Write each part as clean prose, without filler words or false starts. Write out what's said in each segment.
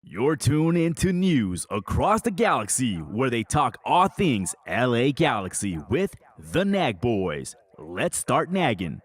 You're tuned into news across the galaxy, where they talk all things LA Galaxy with the Nag Boys. Let's start nagging.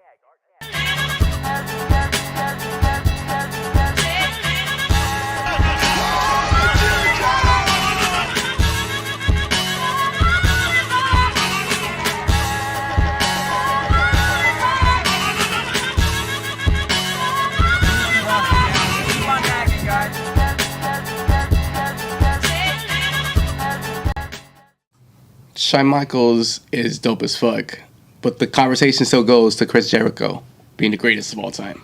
Shawn Michaels is dope as fuck, but the conversation still goes to Chris Jericho being the greatest of all time.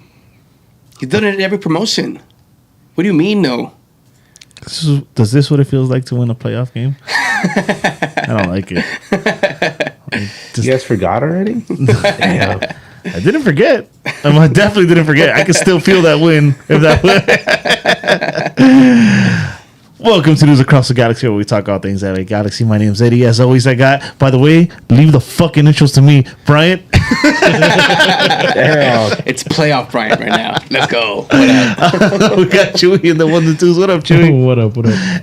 He's done it in every promotion. What do you mean, no? Does this what it feels like to win a playoff game? I don't like it. You guys forgot already? Damn. I didn't forget. I definitely didn't forget. I can still feel that win. If that win. Welcome to News Across the Galaxy, where we talk all things LA Galaxy. My name's Eddie. As always, by the way, leave the fucking intros to me, Bryant. It's playoff Bryant right now. Let's go. What up? We got Chewy in the ones and twos. What up, Chewy? What up?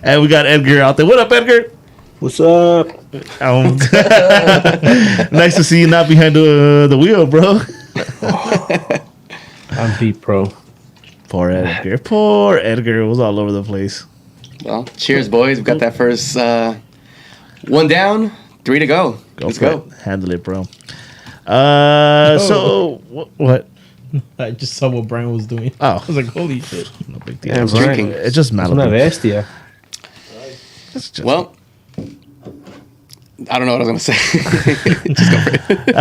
And we got Edgar out there. What up, Edgar? What's up? Nice to see you not behind the wheel, bro. I'm beat pro. Poor Edgar. Poor Edgar. It was all over the place. Well, cheers, boys. We got that first one down, 3 to go. Let's go. Handle it, bro. So, what? I just saw what Brian was doing. Oh. I was like, holy shit. No big deal. Yeah, It's drinking. It's just Una Malibu. bestia. Well, I don't know what I was going to say. Just go for it.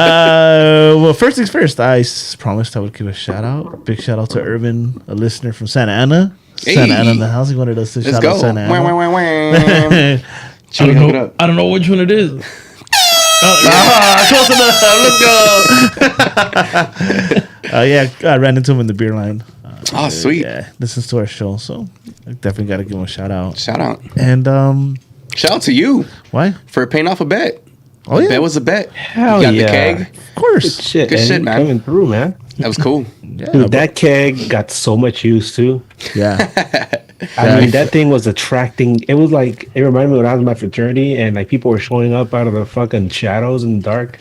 Well, first things first, I promised I would give a shout out. Big shout out to Urban, a listener from Santa Ana. Hey. Santa Ana in the house. He wanted us to Let's shout go. out Santa Ana. Wah, wah, wah, wah. I Chewy, hook it up. don't know which one it is. Close enough. Let's go. Yeah, I ran into him in the beer line. Oh, sweet. Yeah, listens to our show, so I definitely got to give him a shout out. Shout out. And Shout out to you why? for paying off a bet. Oh yeah, Bet was a bet. Hell You got yeah. the keg. of course. Good shit, Good Eddie, shit, man. Coming through, man. That was cool. Yeah, Dude, that keg got so much use too. yeah. I mean, that thing was attracting. It was like, it reminded me when I was in my fraternity and like people were showing up out of the fucking shadows in the dark.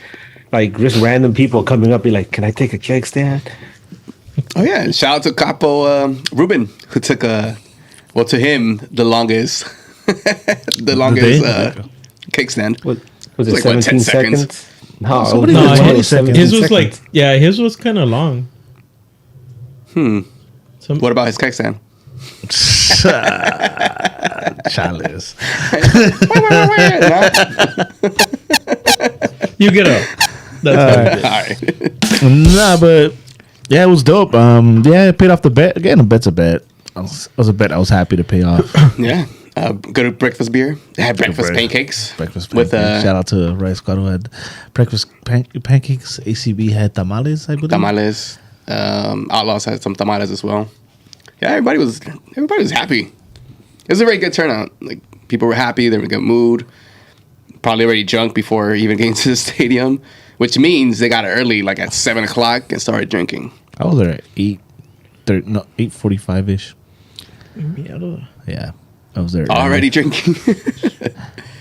Like just random people coming up, be like, "Can I take a keg stand?" Oh, yeah. And shout out to Capo Ruben, who took to him, the longest cake stand. What was it? It's like, what, 10 17 seconds? seconds? No, Somebody it was did No, 20 his, seconds. his was like, his was kind of long. What about his cake stand? Chalice. You get up. That's All right. Nah, but yeah, it was dope. Yeah, it paid off the bet. Again, a bet's a bet. It was a bet I was happy to pay off. Yeah. Go to breakfast beer. They had breakfast pancakes. Breakfast with pancakes. Shout out to Rice Squad who had breakfast pancakes. ACB had tamales, I believe. tamales. Outlaws had some tamales as well. Yeah, everybody was happy. It was a very good turnout. Like people were happy. They were in a good mood. Probably already drunk before even getting to the stadium, which means they got early, like at 7:00, and started drinking. I was there at 8:45 ish. it. Yeah, I was there Already drinking.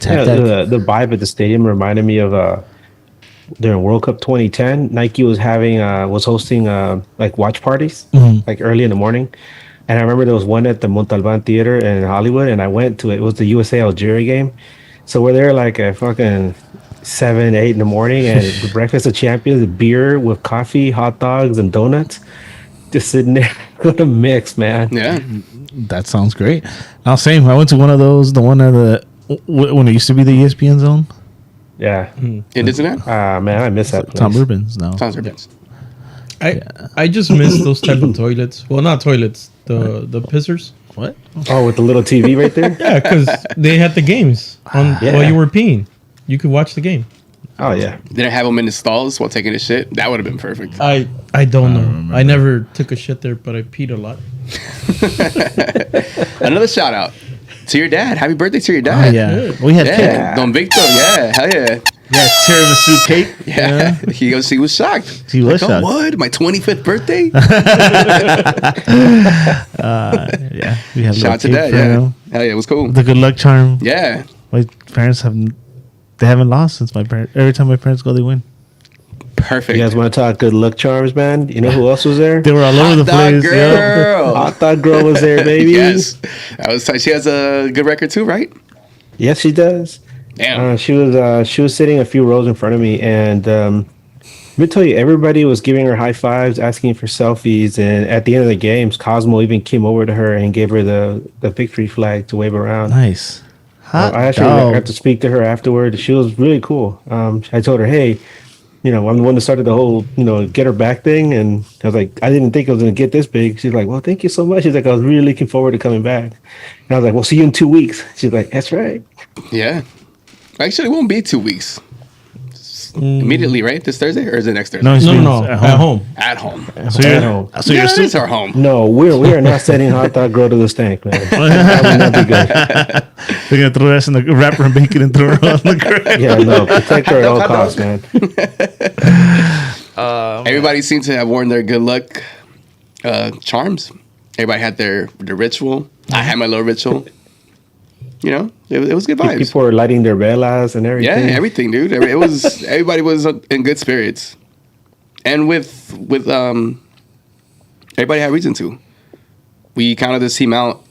Yeah, the vibe at the stadium reminded me of during World Cup 2010. Nike was hosting like watch parties like early in the morning, and I remember there was one at the Montalban Theater in Hollywood, and I went to it. It was the USA Algeria game, so we're there like at fucking 7, 8 in the morning, and the breakfast of champions, beer with coffee, hot dogs, and donuts, just sitting there. What a mix, man! Yeah. That sounds great. Now, same. I went to one of those, the one at when it used to be the ESPN zone. Yeah, Isn't it? man, I miss that place. Tom Urban's now. Sounds ridiculous. I just miss those type of toilets. Well, not toilets. The pissers. What? Oh, with the little TV right there. Yeah, because they had the games on Yeah. while you were peeing. You could watch the game. Oh yeah. Didn't have them in the stalls while taking a shit. That would have been perfect. I don't know. I never took a shit there, but I peed a lot. Another shout out to your dad. Happy birthday to your Oh, dad. yeah. We had cake. Yeah. Don Victor. Yeah. Hell yeah. Yeah, tiramisu cake. Yeah. He was shocked. He was Like, shocked. oh, what? My 25th birthday? Yeah. We had Shout out to little that. cake for Yeah. him. Hell yeah. It was cool. The good luck charm. Yeah. My parents haven't lost since my parents. Every time my parents go, they win. Perfect. You guys want to talk good luck charms, man? You know who else was there? They were all over the Hot dog place. Yeah. girl. Hot Dog Girl was there, baby. Yes. That was tight. She has a good record too, right? Yes, she does. Damn. She was sitting a few rows in front of me, and let me tell you, everybody was giving her high fives, asking for selfies, and at the end of the games, Cosmo even came over to her and gave her the victory flag to wave around. Nice. Hot I actually dog. got to speak to her afterward. She was really cool. I told her, hey, I'm the one that started the whole, get her back thing. And I was like, I didn't think I was going to get this big. She's like, well, thank you so much. She's like, I was really looking forward to coming back. And I was like, we'll see you in 2 weeks. She's like, that's right. Yeah. Actually, it won't be 2 weeks. Immediately, right? This Thursday? Or is it next Thursday? No, he's No, doing no, it at home. At home. So At you're, home. so Yeah, you're it still is our home. No, we are not sending Hot Dog Girl to the stank, man. That would not be good. they're gonna throw us in the wrapper and bacon and throw her on the ground. Yeah, no, protect her at all costs, man. Everybody seemed to have worn their good luck charms. Everybody had their ritual. I had my little ritual. It was good vibes. People were lighting their velas and Yeah, everything. everything, dude. It was everybody was in good spirits, and with everybody had reason to. We counted this team out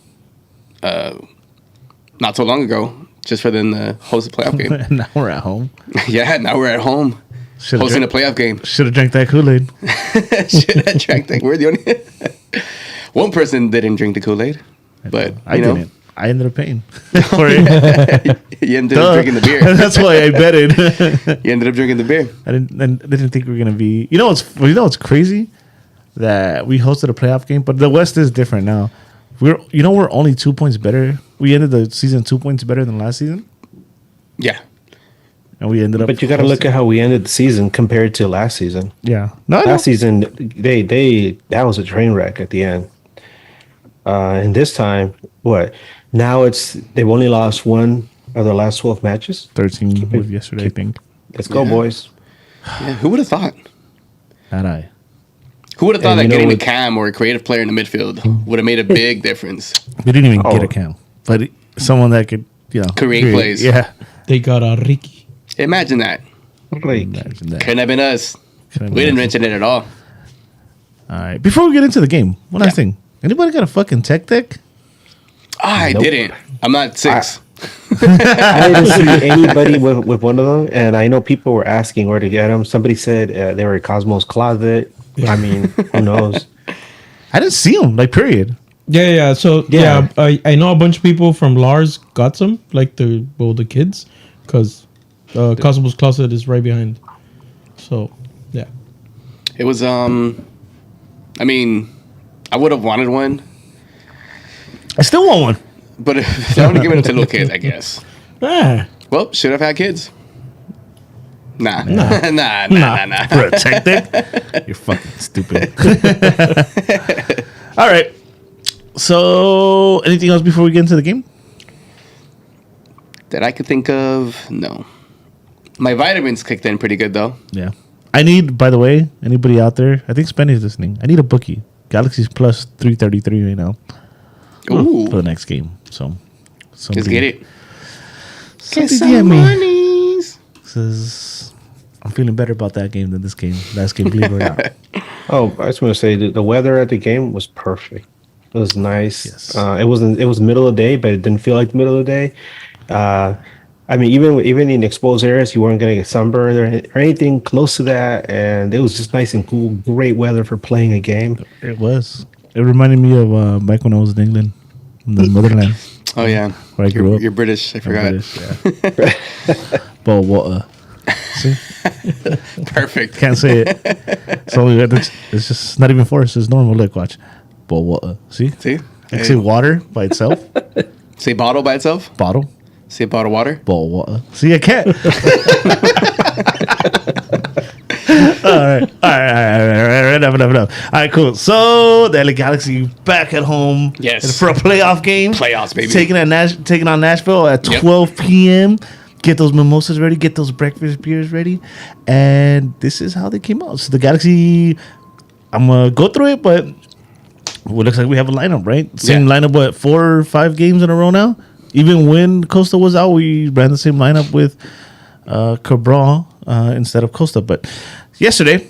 not so long ago, just for them to host a playoff game. Now we're at home. Yeah, now we're at home hosting a playoff game. Should have drank that Kool-Aid. Shit, I drank that. We're the only one person didn't drink the Kool-Aid, but I you know, didn't. I ended up paying for it. you ended up drinking the beer. That's why I betted. You ended up drinking the beer. I didn't think we were gonna be. You know what's crazy? That we hosted a playoff game, but the West is different now. We're only 2 points better. We ended the season 2 points better than last season, Yeah, and we ended up. But you got to look at how we ended the season compared to last season. Yeah, no, I know. Last season, that was a train wreck at the end. And this time, what? Now they've only lost one of the last 12 matches. 13 with yesterday, I think. Let's go, Yeah. boys. yeah. Who would have thought? Not I. Who would have thought And that you know getting a what- cam or a creative player in the midfield would have made a big difference? We didn't even get Oh. a cam, but someone that could, Create plays. Yeah, They got a Ricky. Imagine that. Like, imagine that. Couldn't have been us. Couldn't have We been didn't us. mention it at all. All right, before we get into the game, one last Yeah. thing. Anybody got a fucking tech deck? I Nope. didn't. I'm not 6. I didn't see anybody with one of them, and I know people were asking where to get them. Somebody said they were in Cosmo's closet. I mean, who knows? I didn't see them. Like, period. Yeah. So I know a bunch of people from Lars got some, like the kids, because Cosmos Closet is right behind. So yeah, It was I mean, I would have wanted one, I still want one. but if they're only giving it to little kids, I guess. Ah, Well, should have had kids. Nah. Nah. protected. You're fucking stupid. All right. So, anything else before we get into the game? That I could think of, no. My vitamins kicked in pretty good though. Yeah. I need, by the way, anybody out there, I think Spenny's listening. I need a bookie. Galaxy's plus 333 right now Ooh. for the next game. So, Let's get it. Get some monies. Says, I'm feeling better about that game than this game. Last game, believe it or not. Oh, I just want to say the weather at the game was perfect. It was nice. Yes. It was middle of the day, but it didn't feel like the middle of the day. I mean, even in exposed areas, you weren't going to get sunburned or anything close to that, and it was just nice and cool. Great weather for playing a game. It was. It reminded me of back when I was in England, in the motherland. Oh yeah. Where I grew up. You're British, I forgot. British, yeah. Bowl water. See? Perfect. Can't say it. So it's just not even forced. It's normal. Look, watch. Bowl water. See? See? I can say water by itself. Say bottle by itself. Bottle. Say bottle of water. Bowl water. See, I can't. All right. Enough. All right, cool. So the LA Galaxy back at home. Yes. For a playoff game. Playoffs, baby. Taking on Nashville at Yep. 12 p.m. Get those mimosas ready. Get those breakfast beers ready. And this is how they came out. So the Galaxy, I'm going to go through it, but it looks like we have a lineup, right? Same lineup, 4 or 5 games in a row now? Even when Costa was out, we ran the same lineup with Cabral instead of Costa. But yesterday,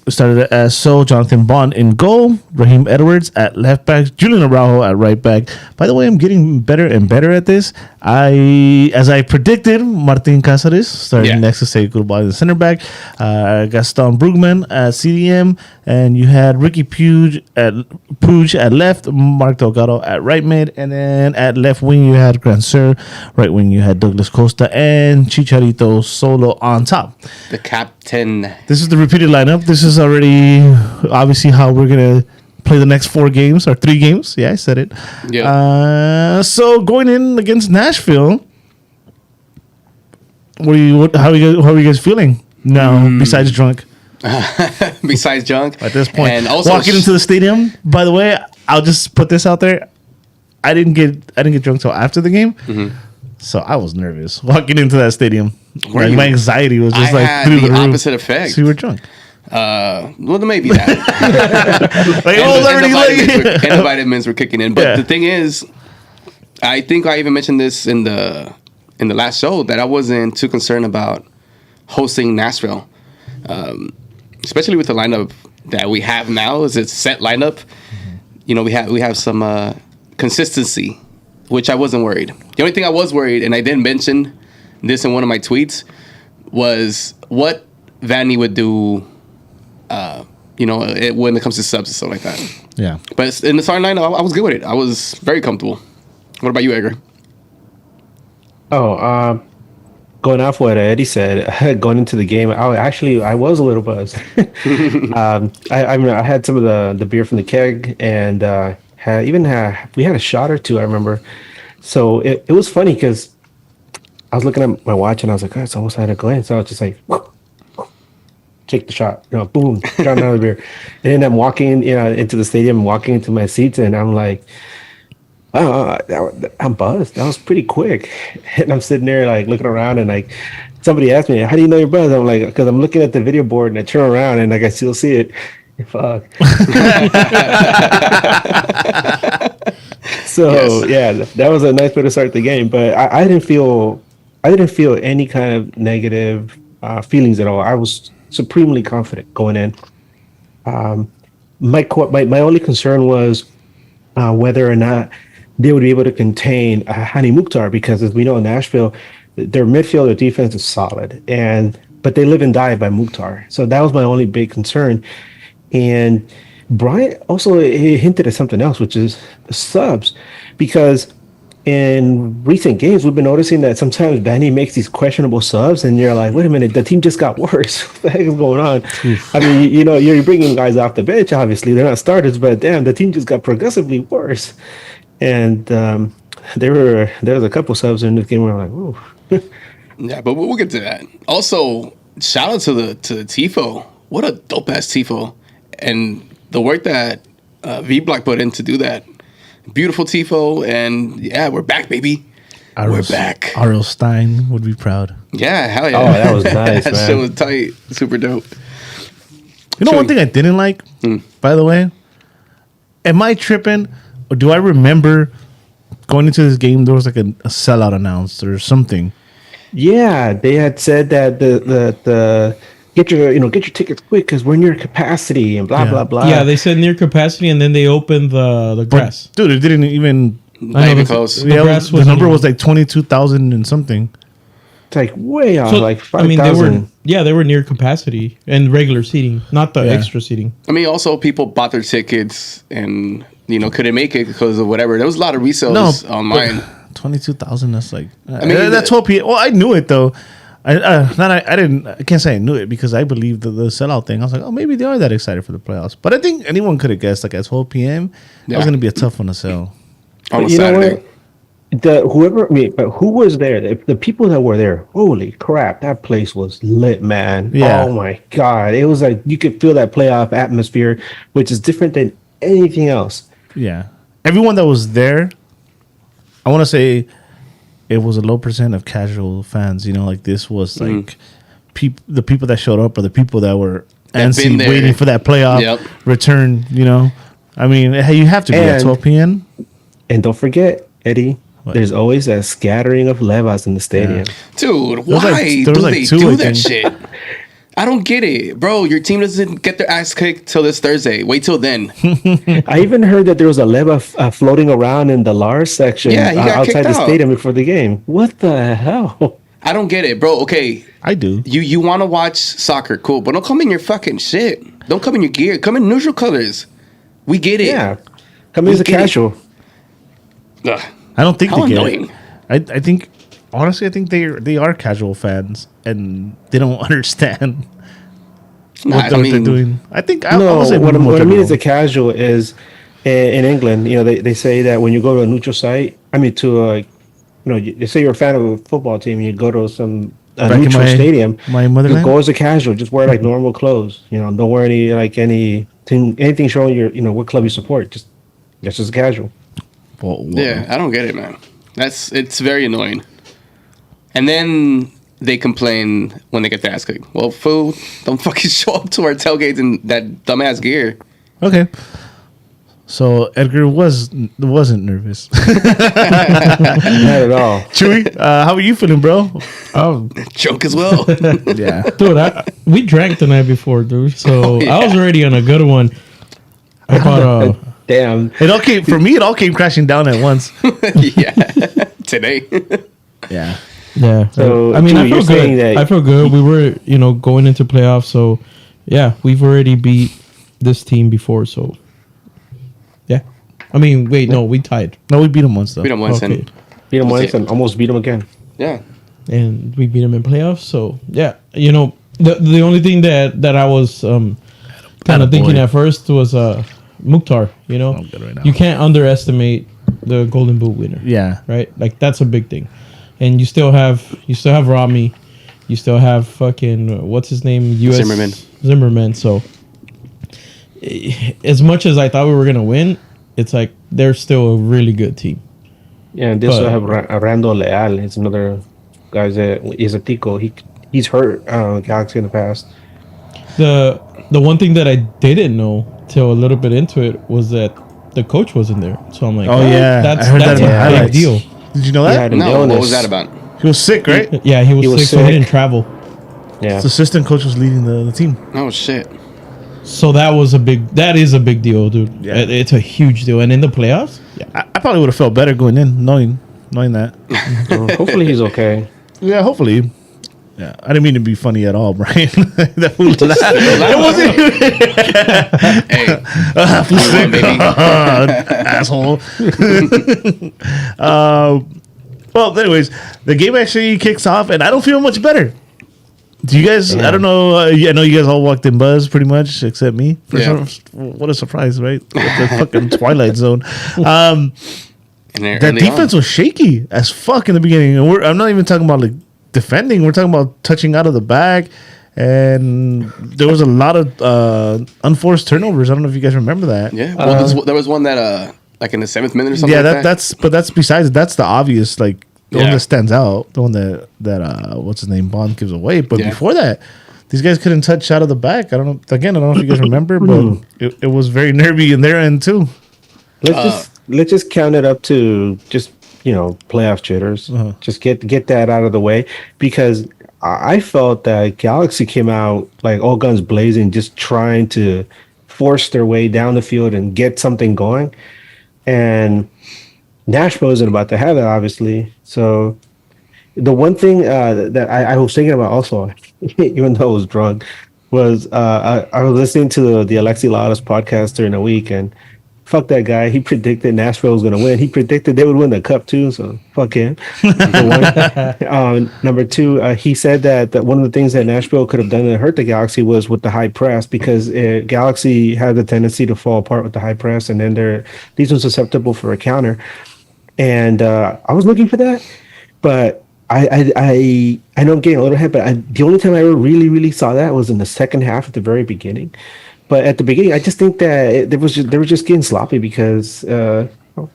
we started as Jonathan Bond in goal, Raheem Edwards at left back, Julian Araujo at right back. By the way, I'm getting better and better at this. As I predicted, Martin Cáceres starting next to say goodbye to the center back, Gaston Brugman at CDM, and you had Ricky Puig at left, Mark Delgado at right mid, and then at left wing you had Grancer, right wing you had Douglas Costa, and Chicharito solo on top. The captain. This is the repeated lineup. This is already obviously how we're gonna play the next 4 games or 3 games. Yeah, I said it. Yeah. So going in against Nashville, how are you guys feeling now? Besides drunk, Besides junk. at this point, And also walking into the stadium. By the way, I'll just put this out there. I didn't get drunk till after the game, so I was nervous walking into that stadium. Like, my anxiety was just I had through the the roof. opposite effect. So you were drunk. Well, maybe that. Like, And the vitamins were kicking in. But Yeah. the thing is, I think I even mentioned this in the last show that I wasn't too concerned about hosting Nashville, especially with the lineup that we have now. Is it's set lineup. You know, we have some consistency, which I wasn't worried. The only thing I was worried, and I didn't mention this in one of my tweets, was what Vanny would do. When it comes to subs and stuff like that. Yeah. But in the starting lineup, I was good with it. I was very comfortable. What about you, Edgar? Oh, going off what Eddie said, going into the game, I was a little buzzed. I had some of the beer from the keg, and we had a shot or 2. I remember. So it was funny because I was looking at my watch and I was like, oh, it's almost had a glance. So I was just like, take the shot, boom, drop another beer. And then I'm walking, into the stadium, walking into my seats, and I'm like, oh, I'm buzzed. That was pretty quick. And I'm sitting there like looking around, and like somebody asked me, how do you know you're buzzed? I'm like, because I'm looking at the video board and I turn around and like I still see it. Fuck. So that was a nice way to start the game. But I didn't feel any kind of negative feelings at all. I was supremely confident going in. My only concern was whether or not they would be able to contain Hani Mukhtar, because as we know in Nashville, their midfield, their defense is solid, but they live and die by Mukhtar. So that was my only big concern. And Brian also he hinted at something else, which is the subs, because in recent games we've been noticing that sometimes Vanny makes these questionable subs, and you're like, wait a minute, the team just got worse. What the heck is going on? I mean, you know, you're bringing guys off the bench. Obviously, they're not starters, but damn, the team just got progressively worse. And there was a couple subs in this game where I'm like, ooh. Yeah, but we'll get to that. Also, shout out to the Tifo. What a dope ass Tifo, and the work that V Block put in to do that. Beautiful Tifo, and yeah, we're back, baby. We're back. Ariel Stein would be proud. Yeah, hell yeah. Oh, that was nice, That man. shit was tight. Super dope. You know, one thing I didn't like, by the way, am I tripping, or do I remember going into this game there was like a sellout announced or something? Yeah, they had said that the get your tickets quick because we're near capacity and blah blah blah. Yeah, they said near capacity, and then they opened the grass. Dude, it didn't even. Not even close. The grass the wasn't number even- was like 22,000 and something. It's like way off, So, like I mean, 5,000. they were near capacity and regular seating, not the Yeah. extra seating. I mean, also people bought their tickets and couldn't make it because of whatever. There was a lot of resales online. 22,000. That's like. I mean, mean, that's 12 p.m. Well, I knew it though. I can't say I knew it because I believed the sellout thing. I was like, oh, maybe they are that excited for the playoffs. But I think anyone could have guessed like at 12 p.m. That was Yeah. going to be a tough one to sell. On a But you know Saturday. what? But who was there? The people that were there, holy crap, that place was lit, man. Yeah. Oh my god, it was like you could feel that playoff atmosphere, which is different than anything else. Yeah. Everyone that was there, I want to say it was a low percent of casual fans. You know, like this was like the people that showed up or the people that were That been antsy there. waiting for that playoff Yep. return. You know, I mean, hey, you have to be at And- 12 p.m. And don't forget, Eddie, there's always a scattering of levas in the stadium. Dude, was why like- there do was like they two, do I that think. shit? I don't get it. Bro, your team doesn't get their ass kicked till this Thursday. Wait till then. I even heard that there was a leva floating around in the Lars section Yeah, he got outside kicked the out. stadium before the game. What the hell? I don't get it, bro. Okay, I do. you want to watch soccer, cool, but don't come in your fucking shit. Don't come in your gear. Come in neutral colors. We get it. Yeah, come in as a get it. casual. Ugh. I don't think How they get annoying. it. I think honestly, I think they are casual fans and they don't understand Nah, what they're doing. I think I No, would say what I more mean general. is a casual is in England. You know, they say that when you go to a neutral site, I mean to you say you're a fan of a football team, you go to some Back in neutral my- stadium. my You motherland? go as a casual, just wear like normal clothes. You know, don't wear anything showing your what club you support. Just a casual. Well, Yeah, I don't get it, man. It's very annoying. And then they complain when they get their ass kicked. Well, fool, don't fucking show up to our tailgates in that dumbass gear. Okay. So Edgar wasn't nervous. Not at all. Chewy, how are you feeling, bro? Oh, Joke as well. Yeah. dude, we drank the night before, dude. So Oh, yeah. I was already on a good one. I bought Damn. It all came crashing down at once. Yeah. Today. Yeah. yeah. So, I mean, I Drew, feel you're saying good. that- I feel good. We were, going into playoffs. So, yeah, we've already beat this team before. So, yeah. I mean, wait, no, we tied, No, we beat him once though. We don't want Okay. Beat him That's once it. and almost beat him again. Yeah. and we beat them in playoffs. So, yeah, the only thing that I was kind of Attaboy. thinking at first was Mukhtar. I'm good right now. You can't underestimate the Golden Boot winner. Yeah. Right? Like that's a big thing. And you still have Rami, you still have fucking what's his name? Zimmerman. So as much as I thought we were gonna win, it's like they're still a really good team. Yeah, and they also But- have Rando Leal. It's another guy that is a tico. He's hurt Galaxy in the past. The one thing that I didn't know till a little bit into it was that the coach wasn't there. So I'm like, Oh, yeah. that's I heard that's that in the a big highlights. deal. Did you know He that? had an No, what illness. was that about? He was sick, right? Yeah, he was, sick, so he sick. didn't travel. Yeah. His assistant coach was leading the team. Oh, shit. So that is a big deal, dude. Yeah. It's a huge deal. And in the playoffs, yeah. I probably would have felt better going in, knowing that. Hopefully he's okay. Yeah, hopefully. Yeah, I didn't mean to be funny at all, Brian. That fool laughed. It wasn't asshole. Well, anyways, the game actually kicks off, and I don't feel much better. Do you guys? I don't know. I know you guys all walked in buzz pretty much, except me. What a surprise, right? The fucking Twilight Zone. That defense was shaky as fuck in the beginning, and I'm not even talking about like defending. We're talking about touching out of the bag, and there was a lot of unforced turnovers. I don't know if you guys remember that. Yeah, well, there was one that like in the 7th minute or something. Yeah, like that's besides. That's the obvious like. The one that stands out, the one that what's his name, Bond gives away. But before that, these guys couldn't touch out of the back. I don't know. Again, I don't know if you guys remember, but it was very nervy in their end too. Let's just count it up to just playoff jitters. Just get that out of the way, because I felt that Galaxy came out like all guns blazing, just trying to force their way down the field and get something going, and Nashville isn't about to have that, obviously. So the one thing that I was thinking about also, even though I was drunk, was I was listening to the Alexi Lalas podcast during the week, and fuck that guy. He predicted Nashville was going to win. He predicted they would win the cup too, so fuck him. Number two, he said that one of the things that Nashville could have done to hurt the Galaxy was with the high press, because Galaxy had the tendency to fall apart with the high press, and then they're these were susceptible for a counter. And I was looking for that, but I know I'm getting a little ahead, but the only time I ever really saw that was in the second half at the very beginning. But at the beginning, I just think that they were just getting sloppy because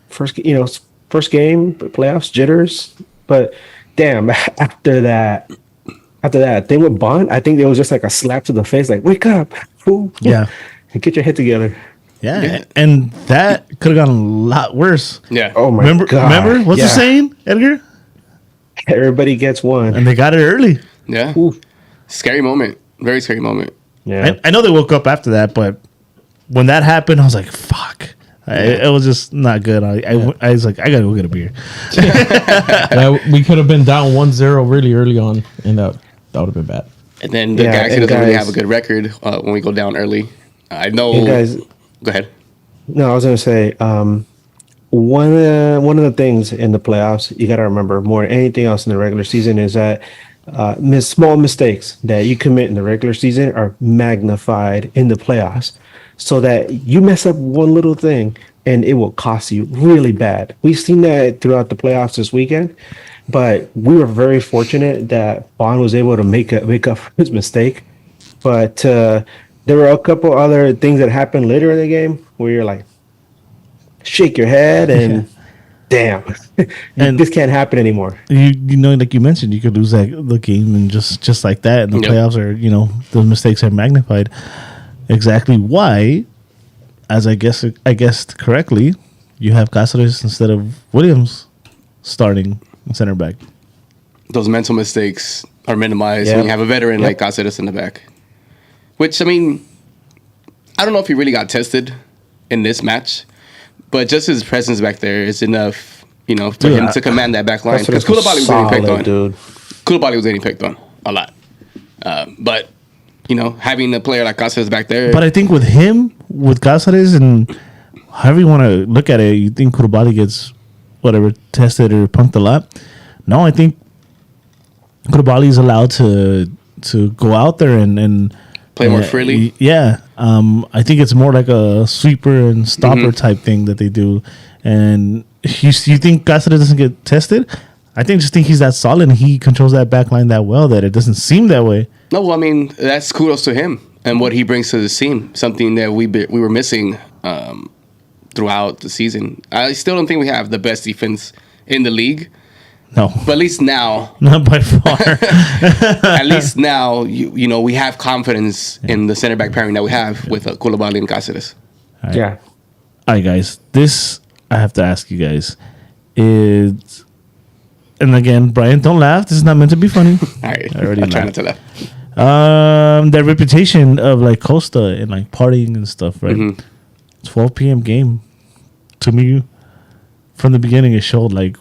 first game, playoffs, jitters. But damn, after that thing with Bond, I think it was just like a slap to the face, like wake up, fool, and get your head together. Yeah, and that could have gone a lot worse. Yeah. Oh my God. Remember what's the saying, Edgar? Everybody gets one, and they got it early. Yeah. Ooh. Scary moment. Very scary moment. Yeah. I know they woke up after that, but when that happened, I was like, "Fuck!" It was just not good. I was like, "I gotta go get a beer." We could have been down 1-0 really early on, and that would have been bad. And then the Galaxy doesn't really have a good record when we go down early. I know. Hey guys, go ahead. No, I was going to say one of the things in the playoffs you got to remember more than anything else in the regular season is that small mistakes that you commit in the regular season are magnified in the playoffs, so that you mess up one little thing and it will cost you really bad. We've seen that throughout the playoffs this weekend, but we were very fortunate that Bond was able to make up for his mistake. But there were a couple other things that happened later in the game where you're like, shake your head and damn, and this can't happen anymore. You know, like you mentioned, you could lose the game and just like that. And the playoffs are, those mistakes are magnified. Exactly why, as I guessed correctly, you have Cáceres instead of Williams starting center back. Those mental mistakes are minimized when you have a veteran like Cáceres in the back. Which, I mean, I don't know if he really got tested in this match, but just his presence back there is enough, for him to command that back line. Because Koulibaly was getting picked on. Koulibaly was getting picked on a lot. But, having a player like Cáceres back there. But I think with him, with Cáceres, and however you want to look at it, you think Koulibaly gets tested or punked a lot. No, I think Koulibaly is allowed to go out there and play more freely. Yeah. I think it's more like a sweeper and stopper type thing that they do. And you think Cáceres doesn't get tested? I just think he's that solid and he controls that back line that well that it doesn't seem that way. No, well, I mean, that's kudos to him and what he brings to the team, something that we were missing throughout the season. I still don't think we have the best defense in the league. No. But at least now. Not by far. At least now, we have confidence in the center back pairing that we have with Koulibaly and Cáceres. Right. Yeah. All right, guys. This, I have to ask you guys, is... And again, Brian, don't laugh. This is not meant to be funny. All right. I already I'm trying laughed. not to laugh. That reputation of like Costa and like partying and stuff, right? 12 p.m. game. To me, from the beginning, it showed like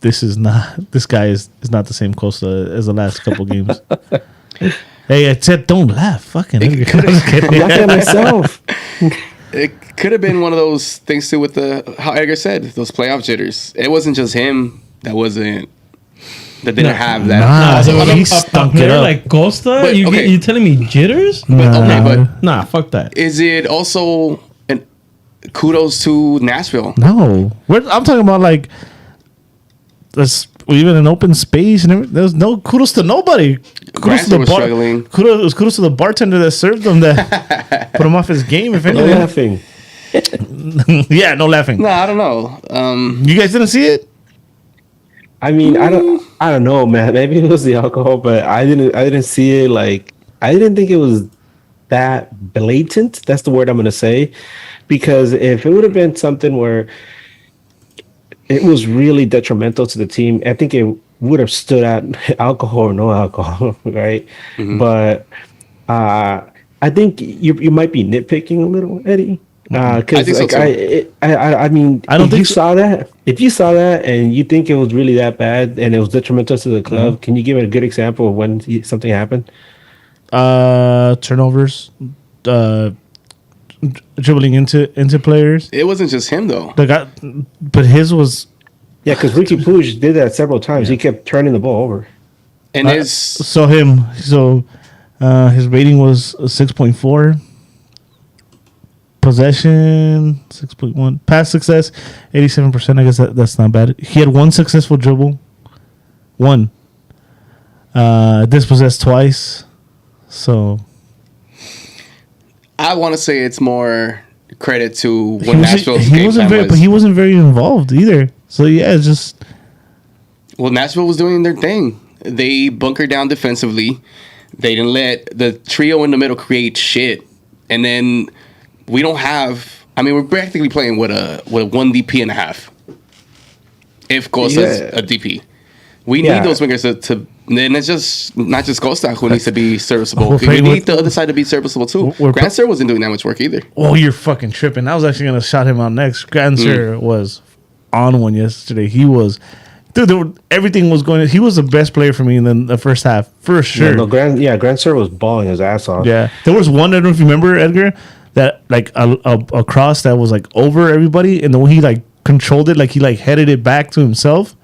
this guy is not the same Costa as the last couple games. Hey, I said don't laugh. Fucking. It I'm could've- just kidding. I'm laughing at myself. It could have been one of those things too with how Edgar said, those playoff jitters. It wasn't just him that didn't have that. Nah, So he a stunk player it up. like Costa, But, okay. you telling me jitters? But Nah, fuck that. is it also kudos to Nashville? No, I'm talking about like this. Even in open space and everything. There's no kudos to nobody. Kudos Granson was struggling. Kudos to the bartender that served him that put him off his game. If No anything, laughing. yeah, no laughing. No, I don't know. You guys didn't see it? I mean, I don't know, man. Maybe it was the alcohol, but I didn't see it. Like, I didn't think it was that blatant. That's the word I'm gonna say, because if it would have been something where it was really detrimental to the team, I think it would have stood out, alcohol or no alcohol, right? Mm-hmm. But I think you might be nitpicking a little, Eddie. I Because think so, like too. I mean, I don't if think you so. saw that, if you saw that and you think it was really that bad and it was detrimental to the club, can you give a good example of when something happened? Turnovers, dribbling into players. It wasn't just him though. But his was Yeah, because Ricky Puig did that several times. He kept turning the ball over. And his his rating was 6.4. Possession 6.1. Pass success 87%. I guess that's not bad. He had one successful dribble. One. Dispossessed twice. So I want to say it's more credit to when Nashville's he game wasn't plan very, was. but he wasn't very involved either. So yeah, it's just Well, Nashville was doing their thing. They bunkered down defensively. They didn't let the trio in the middle create shit. And then we don't have. I mean, we're practically playing with a 1 DP and a half. If Costa's Yeah. a DP, we Yeah. need those wingers to. Then it's just not just Costa who needs to be serviceable. We're We playing need with- the other side to be serviceable too. We're- Granster wasn't doing that much work either. oh, you're fucking tripping. I was actually gonna shout him out next. Granser was on one yesterday. He was. Dude, everything was going. He was the best player for me in the first half, for sure. Yeah, no, Grand Sir was balling his ass off. Yeah, there was one. I don't know if you remember, Edgar, that like a cross that was like over everybody, and the way he like controlled it, like he like headed it back to himself.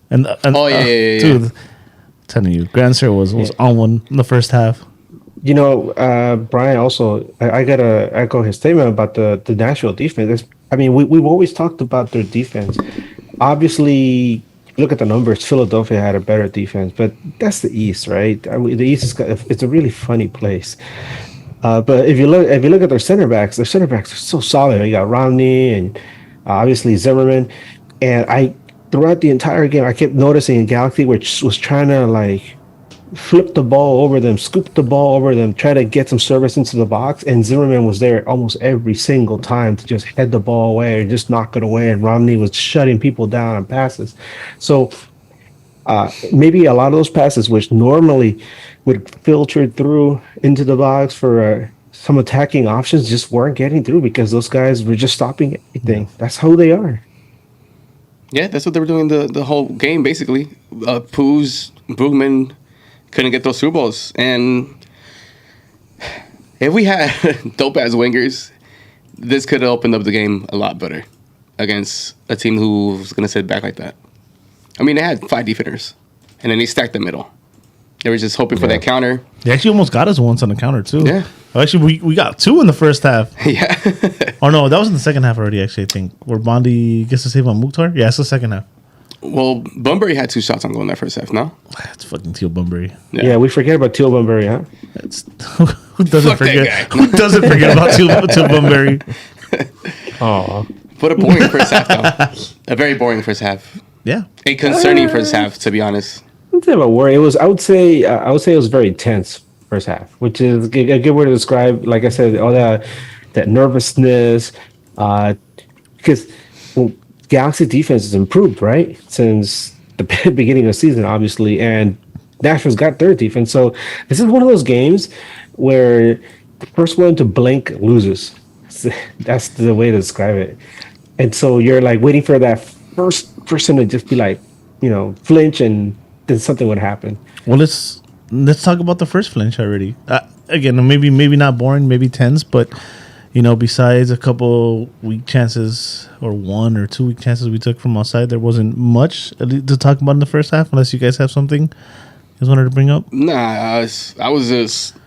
And Oh, yeah. dude, telling you, Granser was on one in the first half. You know, Brian, also, I got to echo his statement about the Nashville defense. I mean, we've always talked about their defense. Obviously, look at the numbers. Philadelphia had a better defense, but that's the East, right? I mean, the East it's a really funny place. But if you look at their center backs are so solid. You got Romney and obviously Zimmerman, and throughout the entire game, I kept noticing Galaxy, which was trying to like flip the ball over them, scoop the ball over them, try to get some service into the box, and Zimmerman was there almost every single time to just head the ball away or just knock it away, and Romney was shutting people down on passes. So maybe a lot of those passes, which normally would filter through into the box for some attacking options, just weren't getting through because those guys were just stopping everything. That's how they are. Yeah, that's what they were doing the whole game, basically. Poos, Brugman couldn't get those through balls. And if we had dope-ass wingers, this could have opened up the game a lot better against a team who was going to sit back like that. I mean, they had 5 defenders, and then they stacked the middle. They were just hoping for that counter. They actually almost got us once on the counter too. Yeah. Actually, we got 2 in the first half. Yeah. Oh no, that was in the second half already. Actually, I think where Bondi gets to save on Mukhtar. Yeah, it's the second half. Well, Bunbury had 2 shots on goal in that first half, no? That's fucking Teal Bunbury. Yeah, we forget about Teal Bunbury, huh? That's who doesn't Fuck that forget? guy. Who doesn't forget about Teal Bunbury? Oh, But a boring first half, though. A very boring first half. Yeah, A concerning first half, to be honest. I'd say about worry. It was. I would say it was very tense first half, which is a good word to describe. Like I said, all that nervousness, because Galaxy defense has improved, right, since the beginning of the season, obviously, and Nashville's got their defense. So this is one of those games where the first one to blink loses. That's the way to describe it. And so you're like waiting for that first person to just be like, flinch and then something would happen. Well, let's talk about the first flinch already. Again, maybe not boring, maybe tense, but besides a couple weak chances or 1 or 2 weak chances we took from outside, there wasn't much to talk about in the first half. Unless you guys have something you guys wanted to bring up. Nah, I was just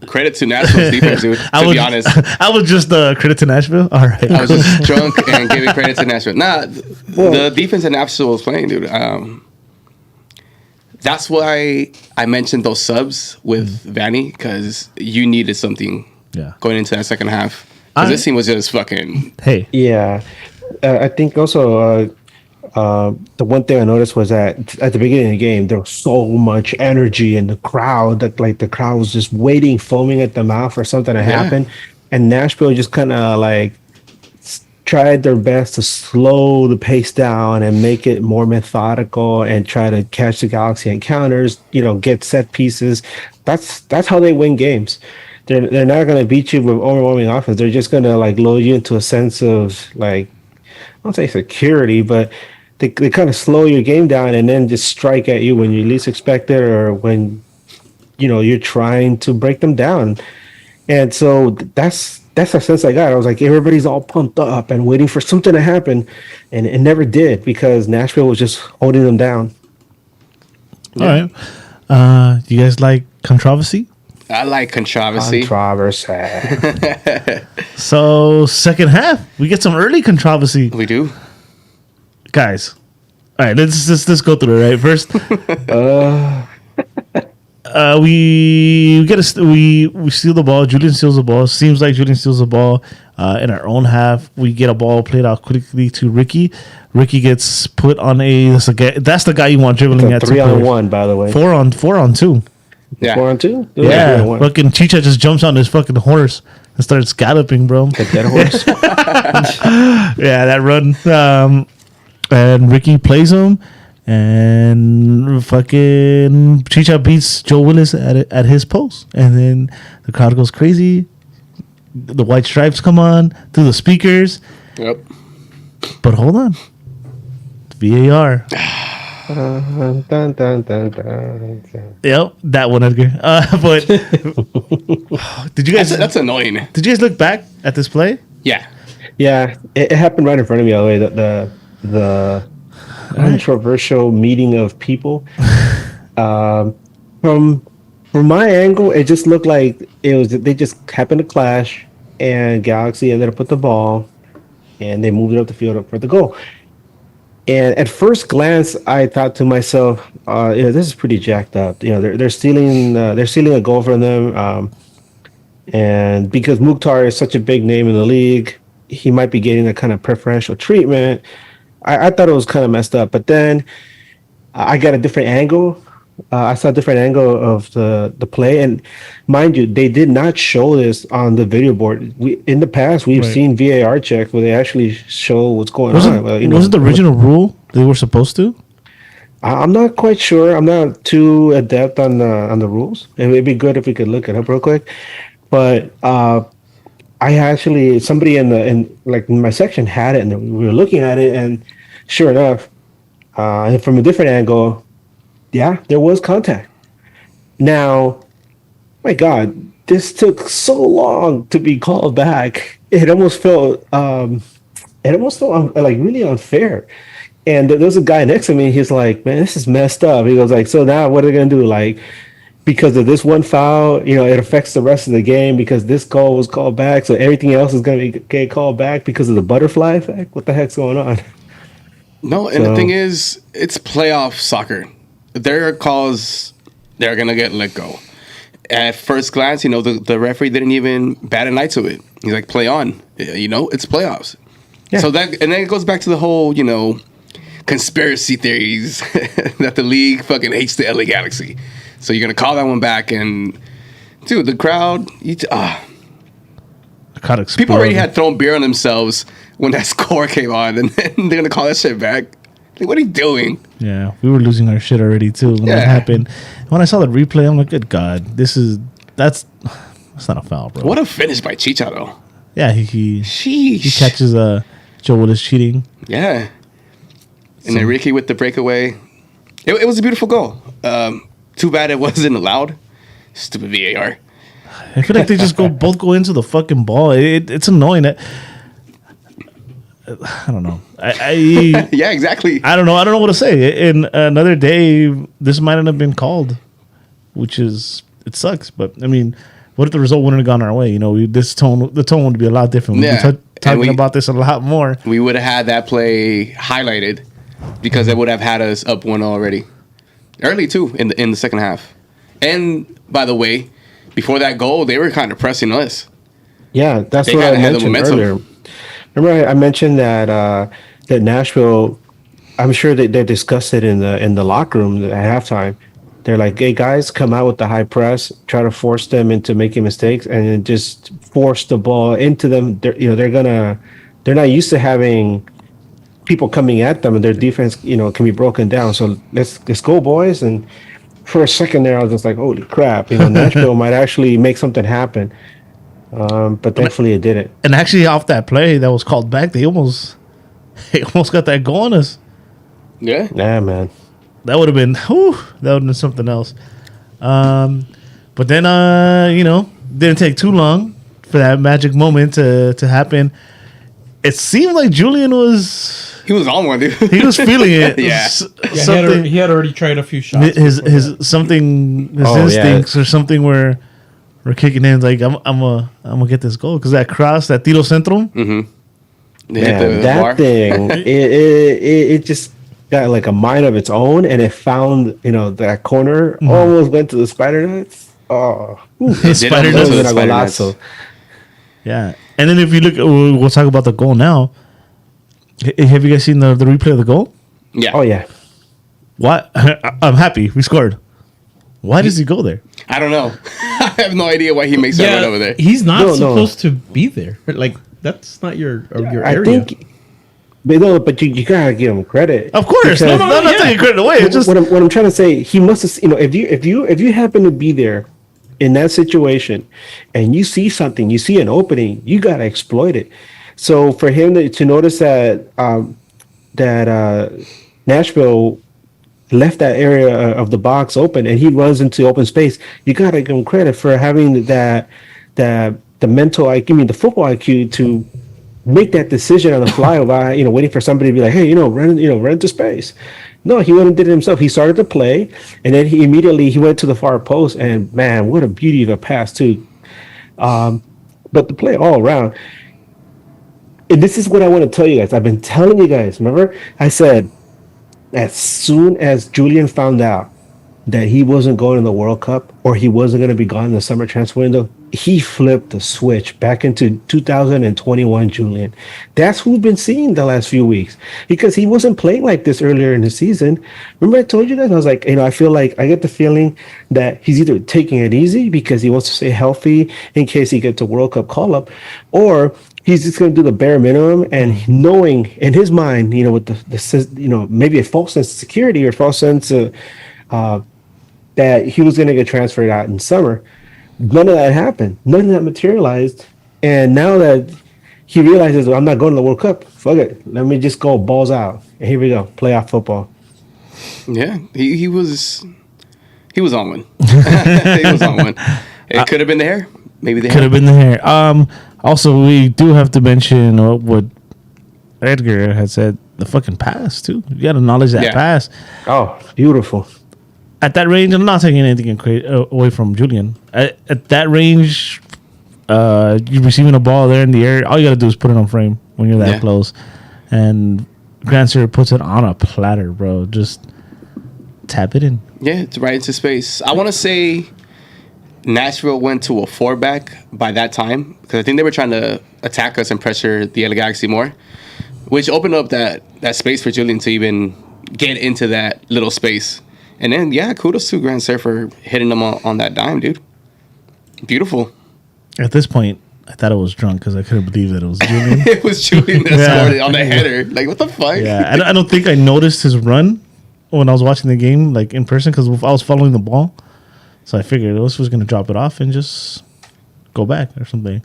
credit to Nashville's defense, dude. To be honest, I was just credit to Nashville. All right, I was just drunk and giving credit to Nashville. Nah, the defense that Nashville was playing, dude. That's why I mentioned those subs with Vanny, because you needed something going into that second half. Because this team was just fucking... Hey. Yeah. I think also the one thing I noticed was that at the beginning of the game, there was so much energy in the crowd that the crowd was just waiting, foaming at the mouth for something to happen. And Nashville just kind of tried their best to slow the pace down and make it more methodical and try to catch the Galaxy on counters, get set pieces. That's how they win games. They're not going to beat you with overwhelming offense. They're just going to load you into a sense of I don't say security, but they kind of slow your game down and then just strike at you when you least expect it or when you're trying to break them down. And so that's the sense I got. I was like, everybody's all pumped up and waiting for something to happen, and it never did because Nashville was just holding them down. All right. Do you guys like controversy? I like controversy. So second half, we get some early controversy. We do, guys. All right, let's go through it. Right, first, we steal the ball. Julian steals the ball. Seems like Julian steals the ball in our own half. We get a ball played out quickly to Ricky. Ricky gets put on that's the guy you want dribbling at 3-on-1, by the way. 4-on-2. Yeah. 4-on-2? Yeah. Fucking Chicha just jumps on his fucking horse and starts galloping, bro. The dead horse. Yeah, that run. And Ricky plays him. And fucking Chicha beats Joe Willis at his post. And then the crowd goes crazy. The white stripes come on through the speakers. Yep. But hold on. VAR. Dun, dun, dun, dun, dun. Yep, that one, Edgar. But did you guys... That's annoying. Did you guys look back at this play? Yeah. Yeah, it happened right in front of me all the way. The controversial meeting of people. From my angle, it just looked like they just happened to clash, and Galaxy ended up with the ball, and they moved it up the field up for the goal. And at first glance, I thought to myself, this is pretty jacked up. They're stealing a goal from them, and because Mukhtar is such a big name in the league, he might be getting a kind of preferential treatment. I thought it was kind of messed up, but then I got a different angle. I saw a different angle of the play, and mind you, they did not show this on the video board. In the past, we've seen VAR checks where they actually show what's going on. Was it the original rule they were supposed to? I'm not quite sure. I'm not too adept on the rules. It would be good if we could look it up real quick. But I actually, somebody in my section had it, and we were looking at it, and sure enough, and from a different angle, yeah, there was contact. Now, my God, this took so long to be called back. It almost felt like really unfair. And there was a guy next to me. He's like, "Man, this is messed up." He goes like, "So now what are they gonna do? Like, because of this one foul, it affects the rest of the game because this goal was called back. So everything else is gonna get called back because of the butterfly effect. What the heck's going on?" No, and the thing is, it's playoff soccer. There are calls they're going to get let go. At first glance, the referee didn't even bat an eye to it. He's like, play on. It's playoffs. Yeah. So and then it goes back to the whole, conspiracy theories that the league fucking hates the LA Galaxy. So you're going to call that one back and, dude, the crowd, people already had thrown beer on themselves when that score came on, and then they're going to call that shit back. Like, what are you doing? Yeah, we were losing our shit already too when that happened. When I saw the replay, I'm like, good God, that's not a foul, bro. What a finish by Chicha, though. Yeah, he catches Joe Willis cheating. Yeah. And then Ricky with the breakaway. It was a beautiful goal. Too bad it wasn't allowed. Stupid VAR. I feel like they just both go into the fucking ball. It's annoying. I don't know. Yeah, exactly. I don't know. I don't know what to say. In another day, this might not have been called, which is it sucks. But I mean, what if the result wouldn't have gone our way? You know, the tone would be a lot different. We'd be talking about this a lot more. We would have had that play highlighted because it would have had us up 1 already, early too in the second half. And by the way, before that goal, they were kind of pressing us. Yeah, that's what I mentioned earlier. Remember, I mentioned that that Nashville. I'm sure they discussed it in the locker room at halftime. They're like, "Hey guys, come out with the high press, try to force them into making mistakes, and then just force the ball into them. They're not used to having people coming at them, and their defense, can be broken down. So let's go, boys." And for a second there, I was just like, "Holy crap!" Nashville might actually make something happen. But thankfully it didn't. And actually, off that play that was called back, they almost got that goal on us. Yeah. Yeah, man. That would have been something else. But then, didn't take too long for that magic moment to happen. It seemed like Julian He was on one, dude. He was feeling it. Yeah. He had already tried a few shots. His instincts or something where we're kicking in like I'm gonna get this goal because that cross, that tiro centro. Mm-hmm. That thing, it just got like a mind of its own, and it found that corner, almost went to the spider nets. Oh, spider nets. Yeah, and then if you look, we'll talk about the goal now. Have you guys seen the replay of the goal? Yeah. Oh yeah. What? I'm happy we scored. Why does he go there? I don't know. I have no idea why he makes that run over there. He's not supposed to be there. Like that's not your area. I think, but you gotta give him credit. Of course, no, I'm not taking credit away. It's just what I'm trying to say. He must have, if you happen to be there in that situation, and you see something, you see an opening, you gotta exploit it. So for him to notice that Nashville left that area of the box open and he runs into open space, you gotta give him credit for having the mental IQ, the football IQ to make that decision on the fly while waiting for somebody to be like, hey, run into space. No, he went and did it himself. He started to play, and then he immediately went to the far post, and man, what a beauty of a pass too. But the play all around, and this is what I want to tell you guys. I've been telling you guys. Remember, I said as soon as Julian found out that he wasn't going to the World Cup or he wasn't going to be gone in the summer transfer window, he flipped the switch back into 2021 Julian. That's who we've been seeing the last few weeks because he wasn't playing like this earlier in the season. Remember I told you guys, I was like, I feel like I get the feeling that he's either taking it easy because he wants to stay healthy in case he gets a World Cup call-up, or he's just going to do the bare minimum and knowing in his mind, with the maybe a false sense of security or false sense of that he was going to get transferred out in summer. None of that happened. None of that materialized. And now that he realizes, I'm not going to the World Cup, fuck it. Let me just go balls out. And here we go, playoff football. Yeah, he was on one. He was on one. It could have been the hair. Maybe the hair. Could have been the hair. Also, we do have to mention what Edgar had said, the fucking pass, too. You got to acknowledge that pass. Oh, beautiful. At that range, I'm not taking anything away from Julian. At that range, you're receiving a ball there in the air. All you got to do is put it on frame when you're that close. And Grancer puts it on a platter, bro. Just tap it in. Yeah, it's right into space. I want to say Nashville went to a 4-back by that time because I think they were trying to attack us and pressure the LA Galaxy more, which opened up that space for Julian to even get into that little space. And then, kudos to Grand Sir for hitting them on that dime, dude. Beautiful. At this point, I thought I was drunk because I couldn't believe that it was Julian. It was Julian that scored it on the header. Like, what the fuck? Yeah, I don't think I noticed his run when I was watching the game, like, in person, because I was following the ball. So I figured this was going to drop it off and just go back or something.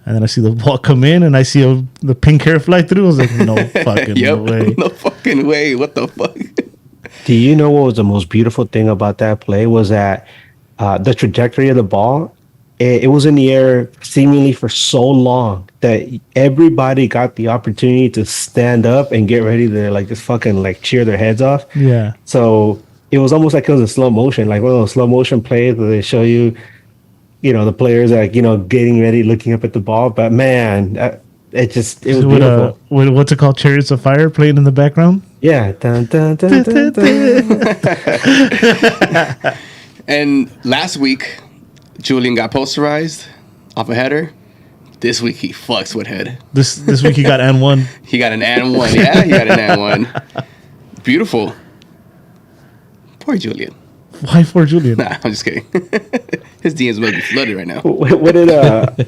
And then I see the ball come in, and I see the pink hair fly through. I was like, no fucking way. No fucking way. What the fuck? Do you know what was the most beautiful thing about that play was that the trajectory of the ball, it was in the air seemingly for so long that everybody got the opportunity to stand up and get ready to like just fucking like cheer their heads off. Yeah. So it was almost like it was a slow motion, like one of those slow motion plays where they show you, the players like, getting ready, looking up at the ball. But man, it was beautiful. What's it called? Chariots of Fire playing in the background? Yeah. Dun, dun, dun, dun, dun. And last week, Julian got posterized off a header. This week he fucks with head. This week he got and one. He got an and one. Yeah, he got an and one. Beautiful. Poor Julian. Why for Julian? Nah, I'm just kidding. His DMs must be flooded right now. What did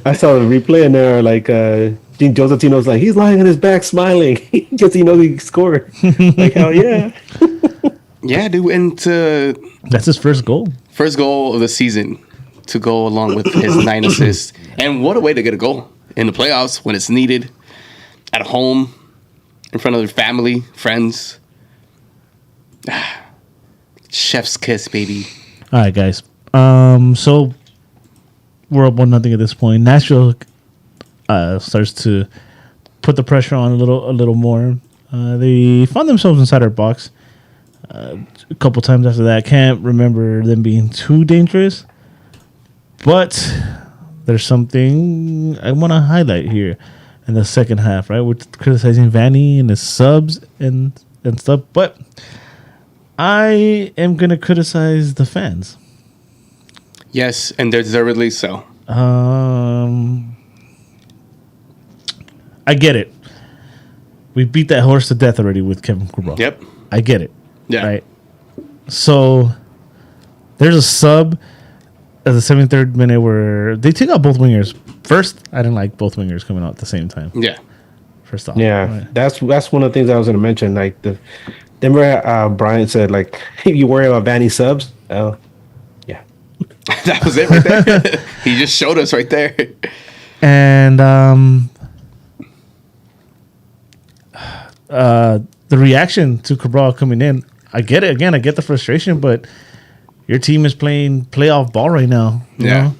I saw the replay and there like Gene Josephtino's like he's lying on his back smiling because he knows he scored. Like hell yeah. Yeah, dude, and That's his first goal. First goal of the season to go along with his 9 assists. And what a way to get a goal in the playoffs when it's needed, at home, in front of their family, friends. Chef's kiss, baby. All right, guys. So we're up 1-0 at this point. Nashville starts to put the pressure on a little more. They found themselves inside our box a couple times after that. I can't remember them being too dangerous, but there's something I want to highlight here in the second half. Right, we're criticizing Vanny and his subs and stuff, but I am gonna criticize the fans. Yes, and deservedly so. I get it. We beat that horse to death already with Kevin Cabral. Yep. I get it. Yeah. Right. So there's a sub at the 73rd minute where they take out both wingers. First, I didn't like both wingers coming out at the same time. Yeah. First off. Yeah, Right. that's one of the things I was going to mention. Like remember Brian said like you worry about Vanny subs. Oh, yeah. That was it right there. He just showed us right there. And the reaction to Cabral coming in, I get it. Again, I get the frustration, but your team is playing playoff ball right now. You know?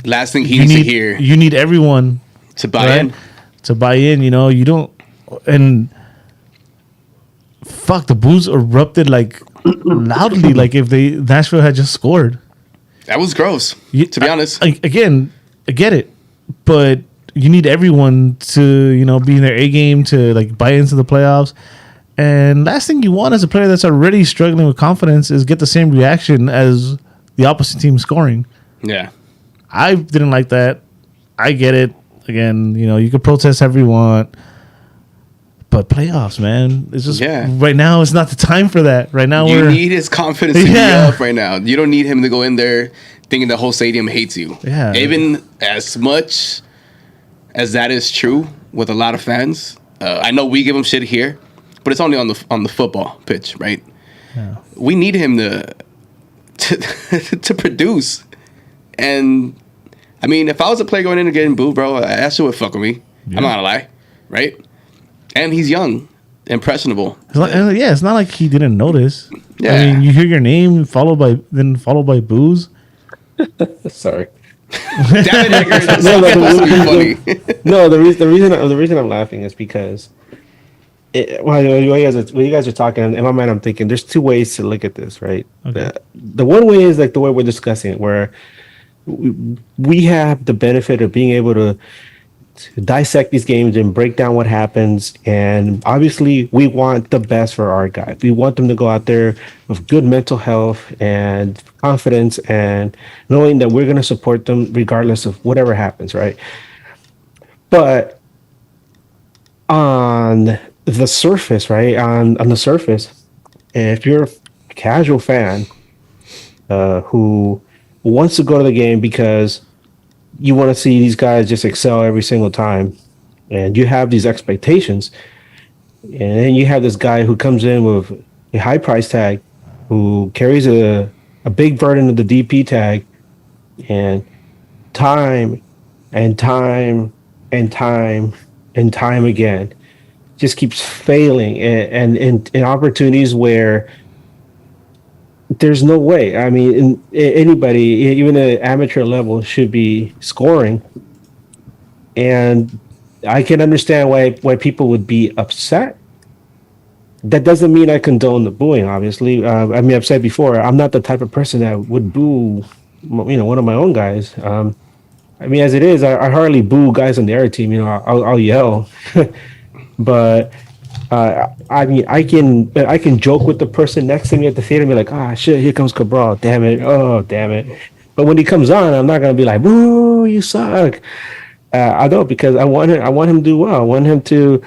Last thing he needs to hear. You need everyone To buy in. To buy in, you don't. And fuck, the boos erupted like loudly, like if Nashville had just scored. That was gross, to be honest. Again, I get it, but you need everyone to, be in their A game to like buy into the playoffs. And last thing you want as a player that's already struggling with confidence is get the same reaction as the opposite team scoring. Yeah. I didn't like that. I get it. Again, you can protest however you want. But playoffs, man, it's just right now. It's not the time for that. Right now, you need his confidence to be up right now. You don't need him to go in there thinking the whole stadium hates you. Yeah. Even as much as that is true with a lot of fans, I know we give him shit here, but it's only on the football pitch, right? Yeah. We need him to produce. And I mean, if I was a player going in and getting booed, bro, that shit would fuck with me. Yeah. I'm not gonna lie, right? And he's young, impressionable. It's not like he didn't notice. Yeah. I mean, you hear your name followed by boos. Sorry. Damn it, Edgar. The reason I'm laughing is because while you guys are talking, in my mind, I'm thinking there's two ways to look at this, right? Okay. The one way is like the way we're discussing it, where we have the benefit of being able to dissect these games and break down what happens. And obviously, we want the best for our guys. We want them to go out there with good mental health and confidence and knowing that we're going to support them regardless of whatever happens, right? But on the surface, right? On the surface, if you're a casual fan who wants to go to the game because you want to see these guys just excel every single time, and you have these expectations, and then you have this guy who comes in with a high price tag, who carries a big burden of the DP tag, and time and time again. Just keeps failing, and in opportunities where there's no way. I mean, anybody, even at amateur level, should be scoring. And I can understand why people would be upset. That doesn't mean I condone the booing. Obviously, I mean, I've said before, I'm not the type of person that would boo, one of my own guys. I mean, as it is, I hardly boo guys on the other team. I'll yell, but I mean, I can joke with the person next to me at the theater and be like, "Ah, shit, here comes Cabral. Damn it! Oh, damn it!" But when he comes on, I'm not gonna be like, "Boo, you suck." I don't, because I want him to do well. I want him to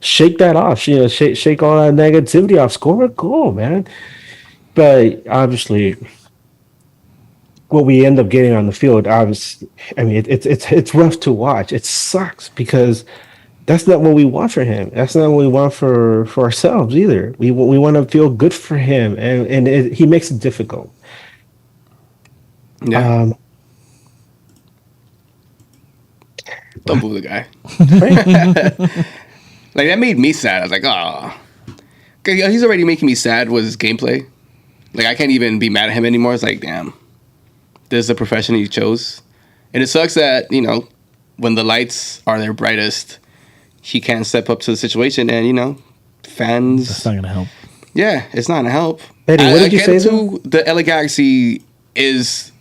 shake that off. Shake all that negativity off. Score a goal, man. But obviously, what we end up getting on the field, obviously, I mean, it's rough to watch. It sucks because that's not what we want for him. That's not what we want for ourselves either. We want to feel good for him, and he makes it difficult. Yeah. Don't boo the guy. Like, that made me sad. I was like, oh. He's already making me sad with his gameplay. Like, I can't even be mad at him anymore. It's like, damn. This is the profession he chose. And it sucks that, when the lights are their brightest, he can't step up to the situation. And, fans... That's not going to help. Yeah, it's not going to help. Eddie, what did you say? The LA Galaxy is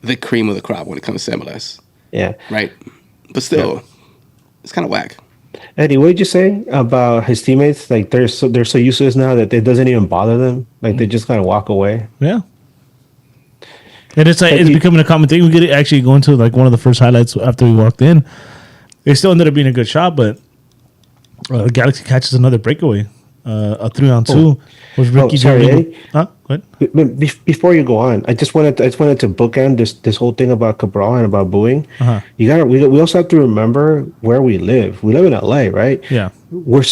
the cream of the crop when it comes to MLS. Yeah. Right? But still, it's kind of whack. Eddie, what did you say about his teammates? Like, they're so used to this now that it doesn't even bother them. Like, they just kind of walk away. Yeah. And it's like, it's becoming a common thing. We could actually go into like one of the first highlights after we walked in. It still ended up being a good shot, but Galaxy catches another breakaway. A 3-on-2 was Ricky. Sorry, Eddie. Huh? What? Before you go on, I just wanted to bookend this whole thing about Cabral and about booing. Uh-huh. We also have to remember where we live. We live in LA, right? Yeah. We're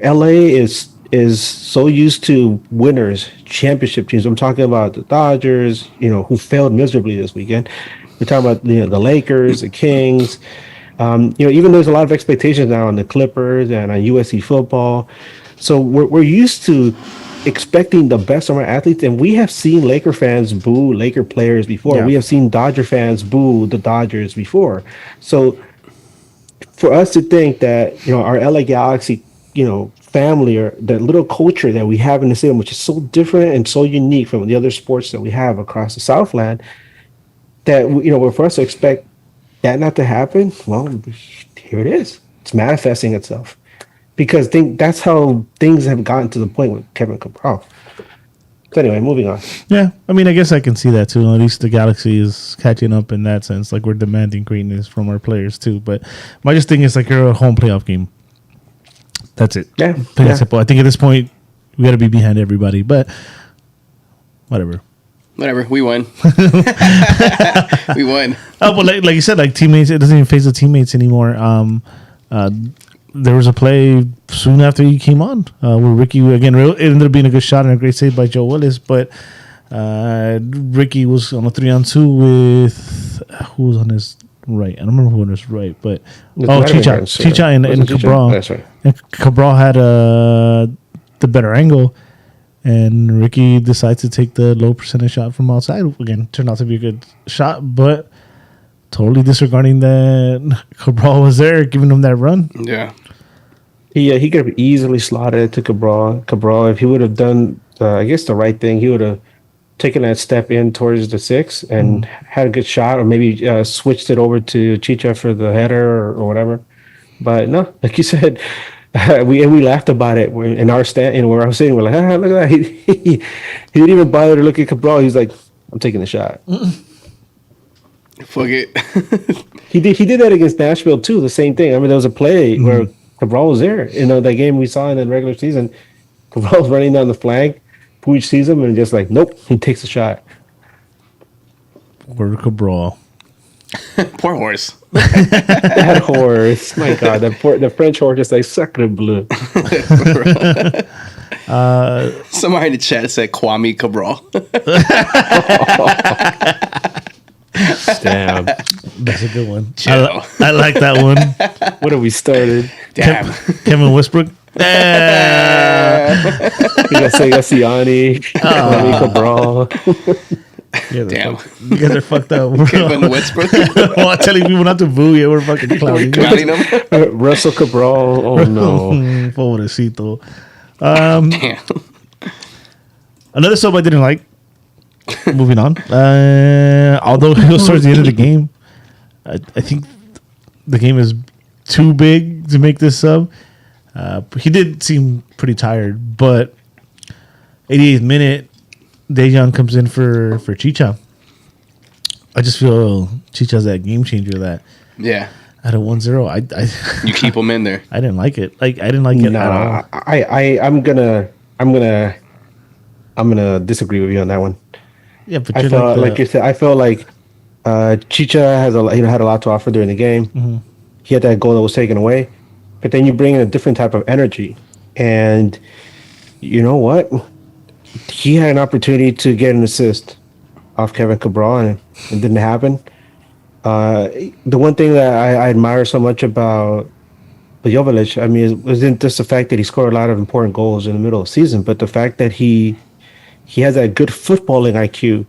LA is so used to winners, championship teams. I'm talking about the Dodgers, who failed miserably this weekend. We're talking about the Lakers, the Kings. Even there's a lot of expectations now on the Clippers and on USC football. So we're used to expecting the best from our athletes, and we have seen Laker fans boo Laker players before. Yeah. We have seen Dodger fans boo the Dodgers before. So for us to think that our LA Galaxy family, or that little culture that we have in the city, which is so different and so unique from the other sports that we have across the Southland, that for us to expect that not to happen, well, here it is. It's manifesting itself. Because that's how things have gotten to the point with Kevin Cabral. So anyway, moving on. Yeah, I mean, I guess I can see that too. At least the Galaxy is catching up in that sense. Like, we're demanding greatness from our players too. But my just thing is, like, you're a home playoff game. That's it. Yeah. Plain and simple. I think at this point, we got to be behind everybody. But whatever. We won. We won. Oh, but like you said, like, teammates, it doesn't even face the teammates anymore. There was a play soon after he came on where Ricky, again, it ended up being a good shot and a great save by Joe Willis, but Ricky was on a 3-on-2 with, who was on his right? I don't remember who on his right, but Chicha and Cabral. That's right. And Cabral had the better angle, and Ricky decides to take the low percentage shot from outside. Again, turned out to be a good shot, but totally disregarding that Cabral was there, giving him that run. Yeah. He could have easily slotted it to Cabral. Cabral, if he would have done, the right thing, he would have taken that step in towards the 6 and had a good shot, or maybe switched it over to Chicha for the header or whatever. But no, like you said, we laughed about it in our stand, where I was sitting. We're like, look at that. He didn't even bother to look at Cabral. He's like, I'm taking the shot. Fuck it. He did that against Nashville too. The same thing. I mean, there was a play where Cabral was there. That game we saw in the regular season. Cabral's running down the flank. Puig sees him and just like, nope, he takes a shot. Poor Cabral. Poor horse. That horse. My God, the French horse is like sacre bleu. Somebody in the chat said Kwame Cabral. Damn. That's a good one. Chill. I like that one. What have we started? Damn. Kevin Westbrook. You got Siani, Cabral. Damn. You guys are fucked up. Kevin Westbrook. I'm telling people not to boo you. We're fucking clowning. Clowning him. Russell Cabral. Oh no. Pobrecito. Damn. Another sub I didn't like. Moving on. Although it was towards the end of the game, I think the game is too big to make this sub. He did seem pretty tired, but 88th minute, Dejan comes in for Chicha. I just feel Chicha's that game changer that Yeah. at a 1-0, You keep him in there. I didn't like it. I didn't like it at all. I'm gonna disagree with you on that one. Yeah, but I you're felt like like you said. I felt like Chicha had a lot to offer during the game. Mm-hmm. He had that goal that was taken away, but then you bring in a different type of energy, and you know what? He had an opportunity to get an assist off Kevin Cabral, and it didn't happen. The one thing that I admire so much about Jovic, I mean, it wasn't just the fact that he scored a lot of important goals in the middle of the season, but the fact that he has that good footballing IQ,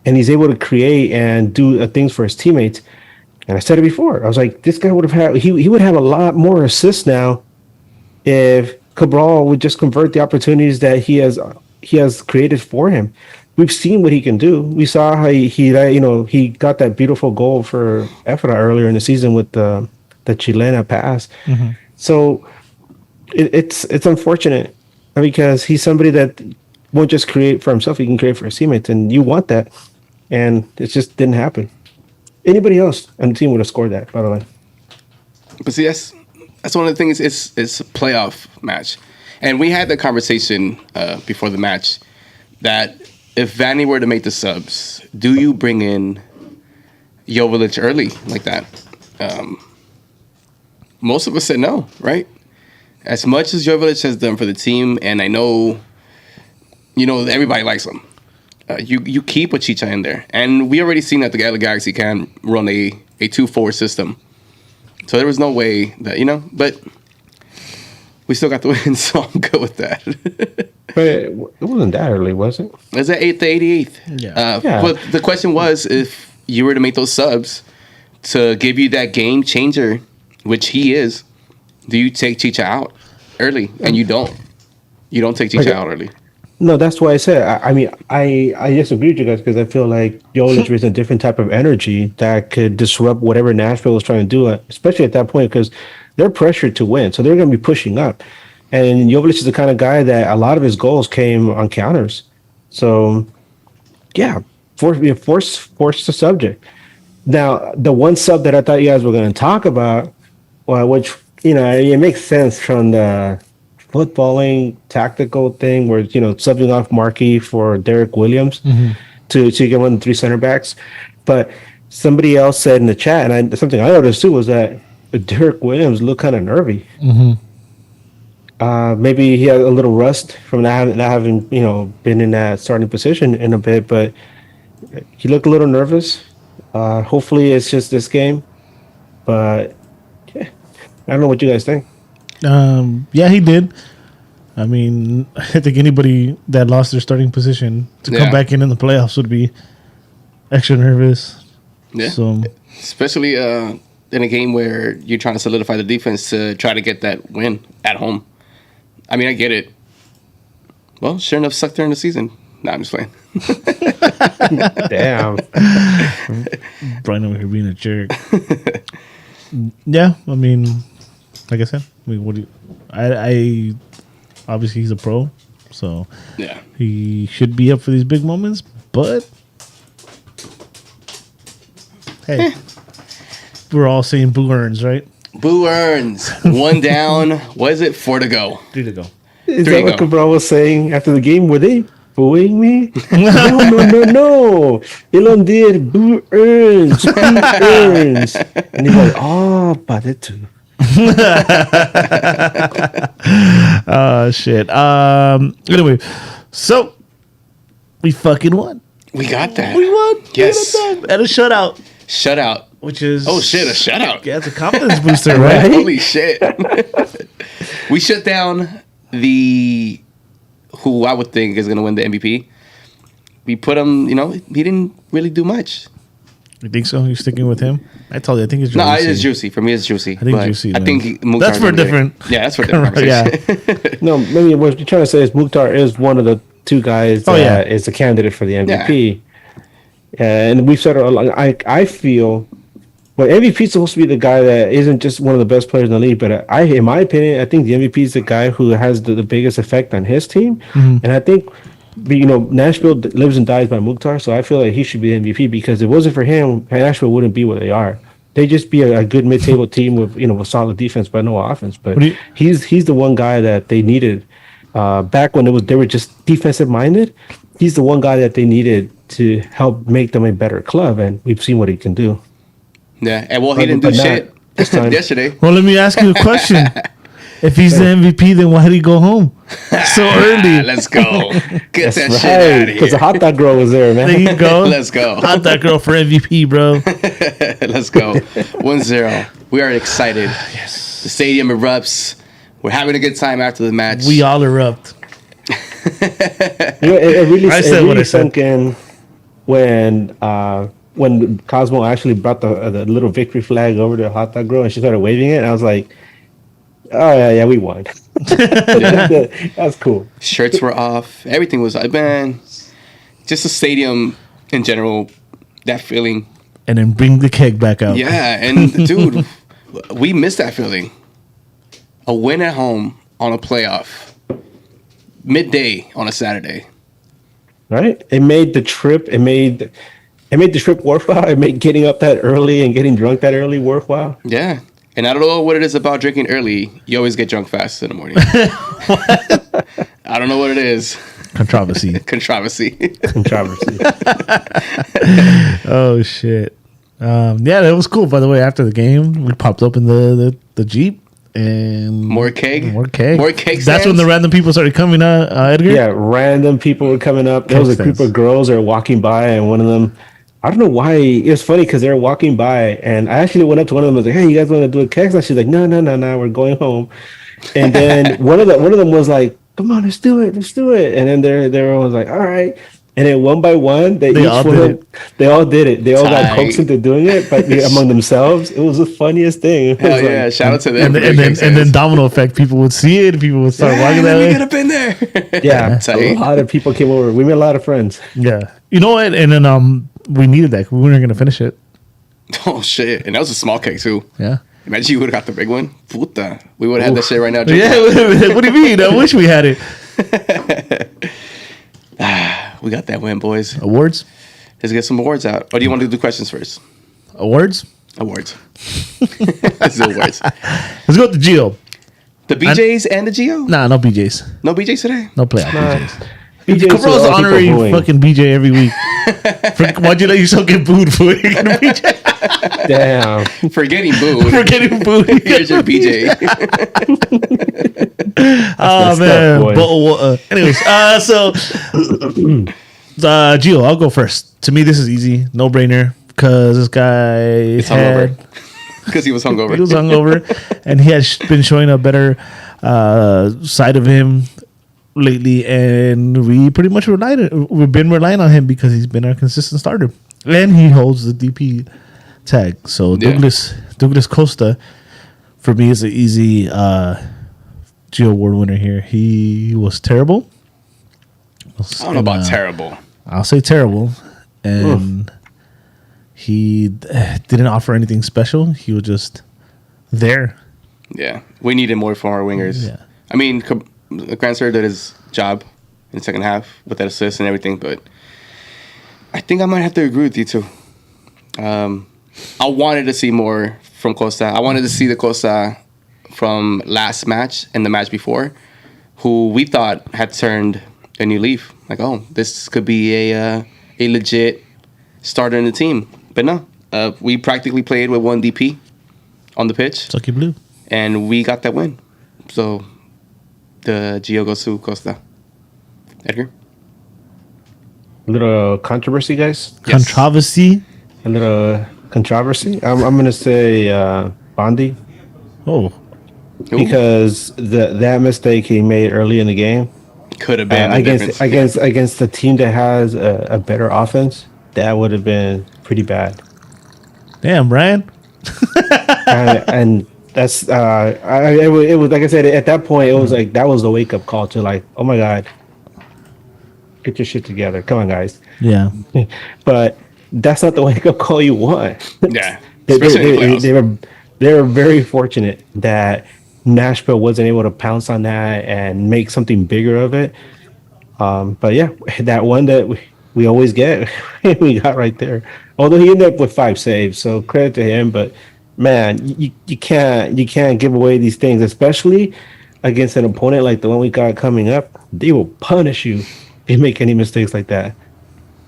and he's able to create and do things for his teammates. And I said it before. I was like, this guy would have had he would have a lot more assists now if Cabral would just convert the opportunities that he has created for him. We've seen what he can do. We saw how he got that beautiful goal for Efra earlier in the season with the Chilena pass. Mm-hmm. So it's unfortunate because he's somebody that won't just create for himself; he can create for his teammates, and you want that. And it just didn't happen. Anybody else on the team would have scored that, by the way. But see, that's one of the things. It's a playoff match, and we had the conversation before the match that if Vanny were to make the subs, do you bring in Jovic early like that? Most of us said no, right? As much as Jovic has done for the team, and I know, everybody likes him. You keep a Chicha in there. And we already seen that the Galaxy can run a 2-4 system. So there was no way that, but we still got the win, so I'm good with that. But it wasn't that early, was it? It's at 88th. Yeah. But the question was, if you were to make those subs to give you that game changer, which he is, do you take Chicha out early? And you don't. You don't take Chicha out early. No, that's why I said. I disagree with you guys because I feel like Jovic is a different type of energy that could disrupt whatever Nashville was trying to do, especially at that point because they're pressured to win, so they're going to be pushing up. And Jovic is the kind of guy that a lot of his goals came on counters. So, yeah, force the subject. Now, the one sub that I thought you guys were going to talk about, which it makes sense from the footballing tactical thing where subbing off Markey for Derek Williams to get one of the three center backs. But somebody else said in the chat, and something I noticed too, was that Derek Williams looked kind of nervy. Maybe he had a little rust from not having been in that starting position in a bit, but he looked a little nervous. Hopefully it's just this game, but yeah, I don't know what you guys think. Yeah, he did. I mean, I think anybody that lost their starting position to come back in the playoffs would be extra nervous. Yeah. So, especially in a game where you're trying to solidify the defense to try to get that win at home. I mean, I get it. Well, sure enough, sucked during the season. Nah, I'm just playing. Damn. Brian over here being a jerk. Yeah, I mean, like I said, what do you? I obviously he's a pro, so Yeah. he should be up for these big moments. But hey, we're all saying boo earns, right? Boo earns. One down. What is it? 4 to go. 3 to go. Is There that you what go. Cabral was saying after the game? Were they booing me? No. Elon did boo earns. And he's like, oh, padetu. Shit. Anyway, so we fucking won. We got that. We won. Yes. And a shutout. Shutout. which is Oh shit, a shutout. Yeah, it's a confidence booster, right? Holy shit. We shut down who I would think is going to win the MVP. We put him, he didn't really do much. You think so? You're sticking with him? I told you, I think it's Juicy. No, it's Juicy. For me, it's Juicy. I think Juicy. I think That's for a different. Yeah, that's for a different conversation. No, maybe what you're trying to say is Mukhtar is one of the two guys that is a candidate for the MVP. Yeah. And we've said it a lot. I feel, well, MVP is supposed to be the guy that isn't just one of the best players in the league, but in my opinion, I think the MVP is the guy who has the biggest effect on his team. Mm-hmm. And I think, Nashville lives and dies by Mukhtar, so I feel like he should be the MVP because if it wasn't for him, Nashville wouldn't be where they are. They'd just be a good mid-table team with with solid defense but no offense. But he's the one guy that they needed back when they were just defensive minded. He's the one guy that they needed to help make them a better club, and we've seen what he can do. Yeah, and he didn't do shit this time yesterday. Well, let me ask you a question. If he's the MVP, then why did he go home so early? Let's go. Get that shit out of here. Because the hot dog girl was there, man. There you go. Let's go. Hot dog girl for MVP, bro. Let's go. 1-0. We are excited. Yes. The stadium erupts. We're having a good time after the match. We all erupt. It really sunk in when Cosmo actually brought the little victory flag over to the hot dog girl and she started waving it. And I was like, oh yeah, we won. That's cool. Shirts were off. Everything was man. Just the stadium in general, that feeling. And then bring the keg back out. Yeah, and dude, we missed that feeling. A win at home on a playoff, midday on a Saturday. Right? It made the trip. It made the trip worthwhile. It made getting up that early and getting drunk that early worthwhile. Yeah. And I don't know what it is about drinking early. You always get drunk fast in the morning. I don't know what it is. Controversy. Controversy. Oh, shit. Yeah, that was cool. By the way, after the game, we popped up in the Jeep. And more keg. That's when the random people started coming out, Edgar? Yeah, random people were coming up. There was a group of girls that were walking by, and one of them, I don't know why. It was funny because they were walking by, and I actually went up to one of them and was like, "Hey, you guys want to do a keg?" And she's like, "No, we're going home." And then one of them was like, "Come on, let's do it." And then everyone was like, "All right." And then one by one, they all did it. They all got coaxed into doing it, but among themselves, it was the funniest thing. Hell yeah! Shout out to them. And then domino effect. People would see it. People would start walking that way. Get up in there. Yeah, a lot of people came over. We made a lot of friends. Yeah, you know what? And then we needed that. We weren't gonna finish it. Oh shit! And that was a small cake too. Yeah. Imagine you would have got the big one. Puta, we would have had that shit right now. Yeah. What do you mean? I wish we had it. We got that win, boys. Awards? Let's get some awards out. Or do you want to do questions first? Awards. Let's do awards. Let's go with the Geo. The BJs and the Geo? Nah, no BJs. No BJs today? No playoff BJs. Cabrillo's honorary fucking BJ every week. Why'd you let yourself get booed for it? Damn. For getting booed. Here's your BJ. Oh, man. But, anyways, Gio, I'll go first. To me, this is easy. No brainer. Because this guy because he was hungover. He was hungover. And he has been showing a better side of him lately, and we pretty much we've been relying on him because he's been our consistent starter, and he holds the DP tag. So Douglas Costa for me is an easy Geo Award winner here. He was terrible. I don't know about terrible. I'll say terrible, and he didn't offer anything special. He was just there. Yeah, we needed more from our wingers. Yeah. I mean, Grant Sir did his job in the second half with that assist and everything, but I think I might have to agree with you too. I wanted to see more from Costa. I wanted to see the Costa from last match and the match before, who we thought had turned a new leaf. Like, oh, this could be a legit starter in the team. But no, we practically played with one DP on the pitch. Lucky Blue. And we got that win. So the Gio goes to Costa. Edgar? A little controversy, guys. Yes. Controversy. A little controversy. I'm gonna say Bondi Oh, because that mistake he made early in the game Could have been the difference. against the team that has a better offense, that would have been pretty bad. damn, Brian. And that's it was like I said, at that point it was like that was the wake up call to like, oh my god, get your shit together, come on guys. Yeah. But that's not the wake up call you want. Yeah. Especially in the playoffs. They were very fortunate that Nashville wasn't able to pounce on that and make something bigger of it. But yeah, that one that we always get, we got right there. Although he ended up with 5 saves, so credit to him. But man, you can't give away these things, especially against an opponent like the one we got coming up. They will punish you if you make any mistakes like that.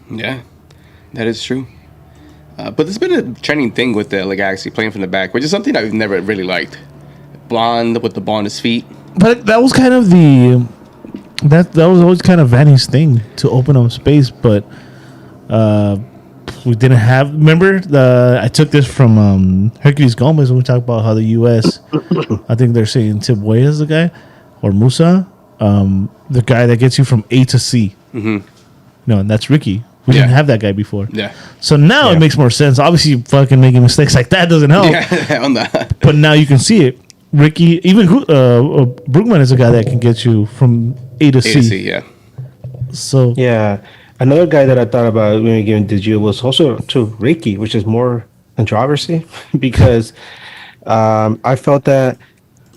Yeah, that is true. But there's been a trending thing with the Galaxy playing from the back, which is something I've never really liked. Blonde with the ball on his feet. But that was kind of that was always kind of Vanny's thing to open up space, but we didn't have. Remember, I took this from Hercules Gomez when we talked about how the U.S. I think they're saying Tiboy is the guy, or Musa, the guy that gets you from A to C. Mm-hmm. No, and that's Ricky. We didn't have that guy before. Yeah. So now it makes more sense. Obviously, fucking making mistakes like that doesn't help. Yeah, on that. But now you can see it. Ricky, even Brugman is a guy that can get you from A to C. A to C, yeah. So Yeah. Another guy that I thought about when we gave Digio was also to Ricky, which is more controversy because I felt that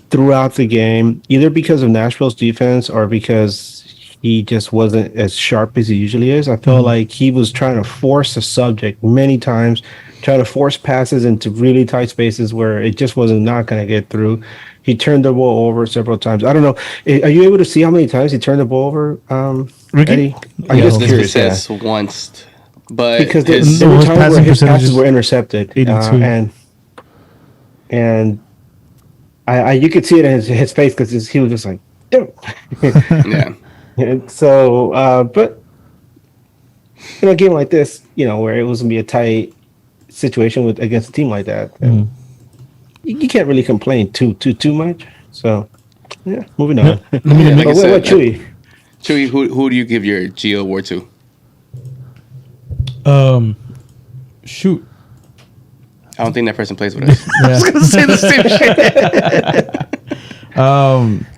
throughout the game, either because of Nashville's defense or because he just wasn't as sharp as he usually is, I felt like he was trying to force the subject many times, trying to force passes into really tight spaces where it just wasn't not going to get through. He turned the ball over several times. I don't know. Are you able to see how many times he turned the ball over, Ricky? Eddie? I'm Yeah, just this curious. says once, but Because his, there were his times passing where his percentage passes is were intercepted, 82. and I you could see it in his face because he was just like, "Dude." yeah, And so, but in a game like this, where it was gonna be a tight situation against a team like that, you can't really complain too much. So, yeah, moving on. like I What said, Chewy? Chewy, who do you give your Geo award to? Shoot. I don't think that person plays with us. I was gonna say the same shit.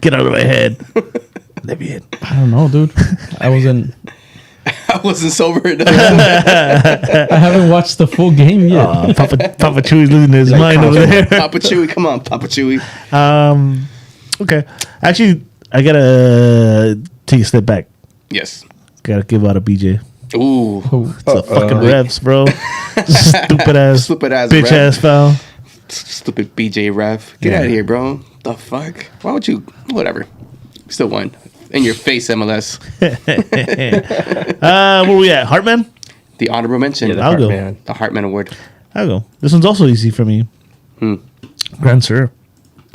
Get out of my head. Let me in. I don't know, dude. I wasn't sober enough. I haven't watched the full game yet. Papa Chewy's losing his mind over there. Papa Chewy, come on, Papa Chewy. Okay. Actually, I gotta take a step back. Yes. Gotta give out a BJ. Ooh. It's the fucking refs, bro. Stupid ass bitch ref. ass foul. Stupid BJ ref. Get out of here, bro. The fuck? Why would you? Whatever. Still won. In your face, MLS. Where we at? Hartman? The honorable mention. I'll go. The Hartman Award. I'll go. This one's also easy for me. Grand Sir.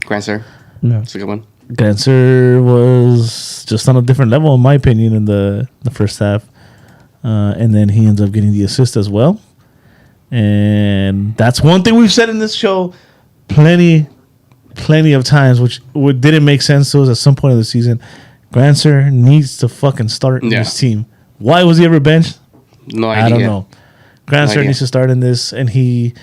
Grand Sir. No. That's a good one. Grand Sir was just on a different level, in my opinion, in the first half. And then he ends up getting the assist as well. And that's one thing we've said in this show plenty of times, which didn't make sense to us at some point of the season. Grancer needs to fucking start in this team. Why was he ever benched? No idea. I don't know. Grancer needs to start in this, and he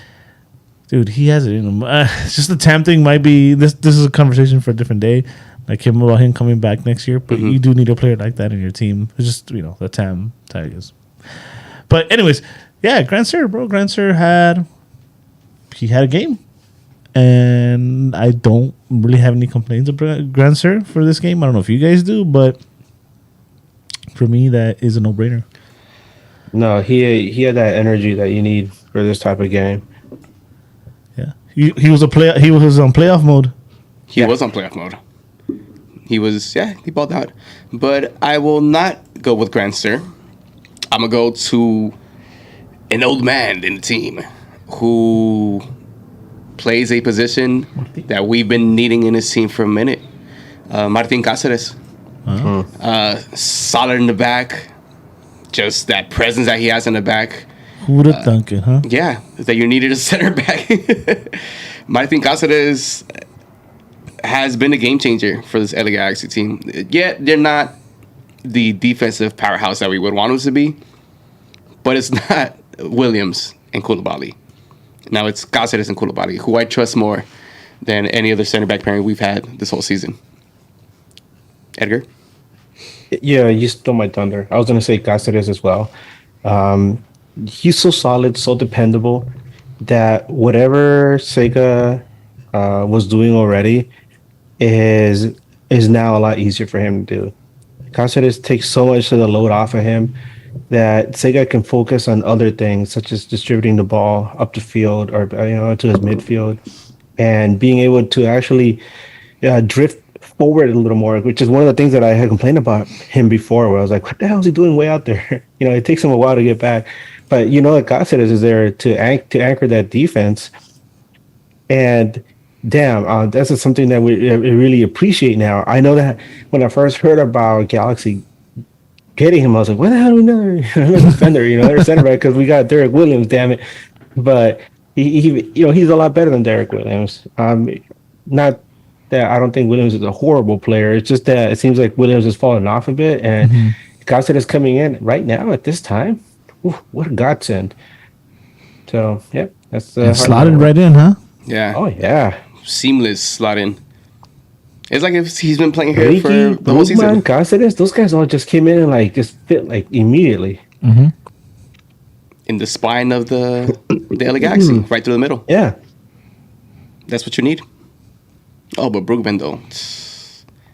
has it in him. It's just the TAM thing might be this is a conversation for a different day. Like about him coming back next year, but you do need a player like that in your team. It's just the TAM Tigers. But anyways, yeah, Grancer, bro. Grancer had a game. And I don't really have any complaints about Grancer for this game. I don't know if you guys do, but for me, that is a no-brainer. No, he had that energy that you need for this type of game. Yeah, he was on playoff mode. He was on playoff mode. He balled out. But I will not go with Grancer. I'm gonna go to an old man in the team who plays a position that we've been needing in his team for a minute. Martin Cáceres. Solid in the back. Just that presence that he has in the back. Who would have thunk it, huh? Yeah, that you needed a center back. I think Cáceres has been a game changer for this LA Galaxy team. Yet they're not the defensive powerhouse that we would want them to be, but it's not Williams and Koulibaly. Now it's Cáceres and Koulibaly, who I trust more than any other center back pairing we've had this whole season. Edgar? Yeah, you stole my thunder. I was going to say Cáceres as well. He's so solid, so dependable that whatever Sega was doing already is now a lot easier for him to do. Cáceres takes so much of the load off of him that Sega can focus on other things, such as distributing the ball up the field or to his midfield, and being able to actually drift forward a little more, which is one of the things that I had complained about him before, where I was like, what the hell is he doing way out there? It takes him a while to get back. But that Cáceres is there to anchor that defense. And damn, that's something that we really appreciate now. I know that when I first heard about Galaxy getting him, I was like, what the hell do we know? Defender, their center back, because we got Derek Williams, damn it. But he's a lot better than Derek Williams. Not that I don't think Williams is a horrible player. It's just that it seems like Williams has fallen off a bit, and Cáceres coming in right now at this time. Ooh, what a godsend! So yeah, that's slotted right in, huh? Yeah. Oh yeah, seamless slot in. It's like if he's been playing here Ricky, for the whole season. Cáceres, those guys all just came in and just fit immediately. Mm-hmm. In the spine of the LA Galaxy, right through the middle. Yeah, that's what you need. Oh, but Brookman though,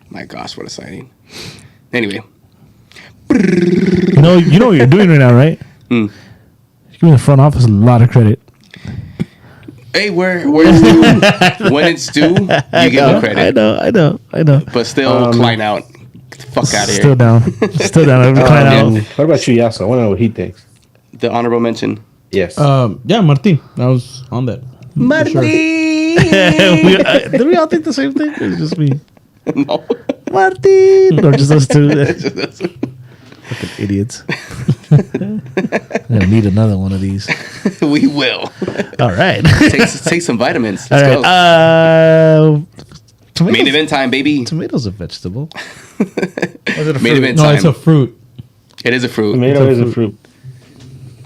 my gosh, what a signing! Anyway, you know what you're doing right now, right? You're giving the front office a lot of credit. Hey, where it's due, when it's due, you give them credit. I know. But still, Klein out. Get the fuck out of here. Still down. Klein out. What about Chuyazo? I want to know what he thinks. The honorable mention. Yes. Yeah, Martin. I was on that. Martin. Sure. Did we all think the same thing? It was just me. No. Martin. Or just us two. Fucking idiots. I'm gonna need another one of these. We will. All right. Take some vitamins. Let's all right. go. Main event time, baby. Tomato's a vegetable. Or is it a Main fruit? event No, time. it's a fruit. It is a fruit. Tomato is a fruit.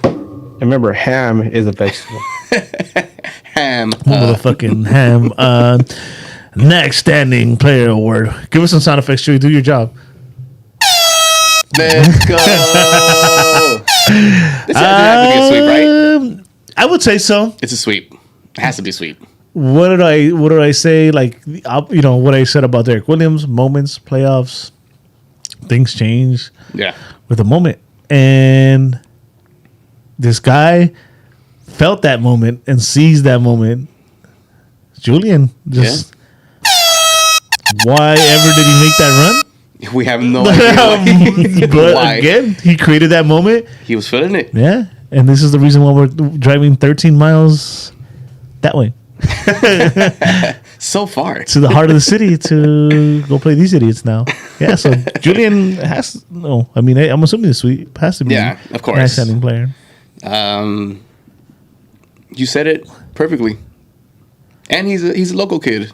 And remember, ham is a vegetable. Ham. Motherfucking ham. Next standing player award. Give us some sound effects, Chewy. Do your job. Let's go. This has to be a sweep, right? I would say so. It's a sweep. It has to be a sweep. What did I say? What I said about Derek Williams, moments, playoffs, things change. Yeah. With a moment. And this guy felt that moment and seized that moment. Julian, just why ever did he make that run? We have no idea But why. again, he created that moment. He was feeling it. Yeah. And this is the reason why we're driving 13 miles that way. So far. To the heart of the city to go play these idiots now. Yeah, so Julian has no. I mean, I'm assuming this week has to be. Yeah, of course. An outstanding player. You said it perfectly. And he's a local kid.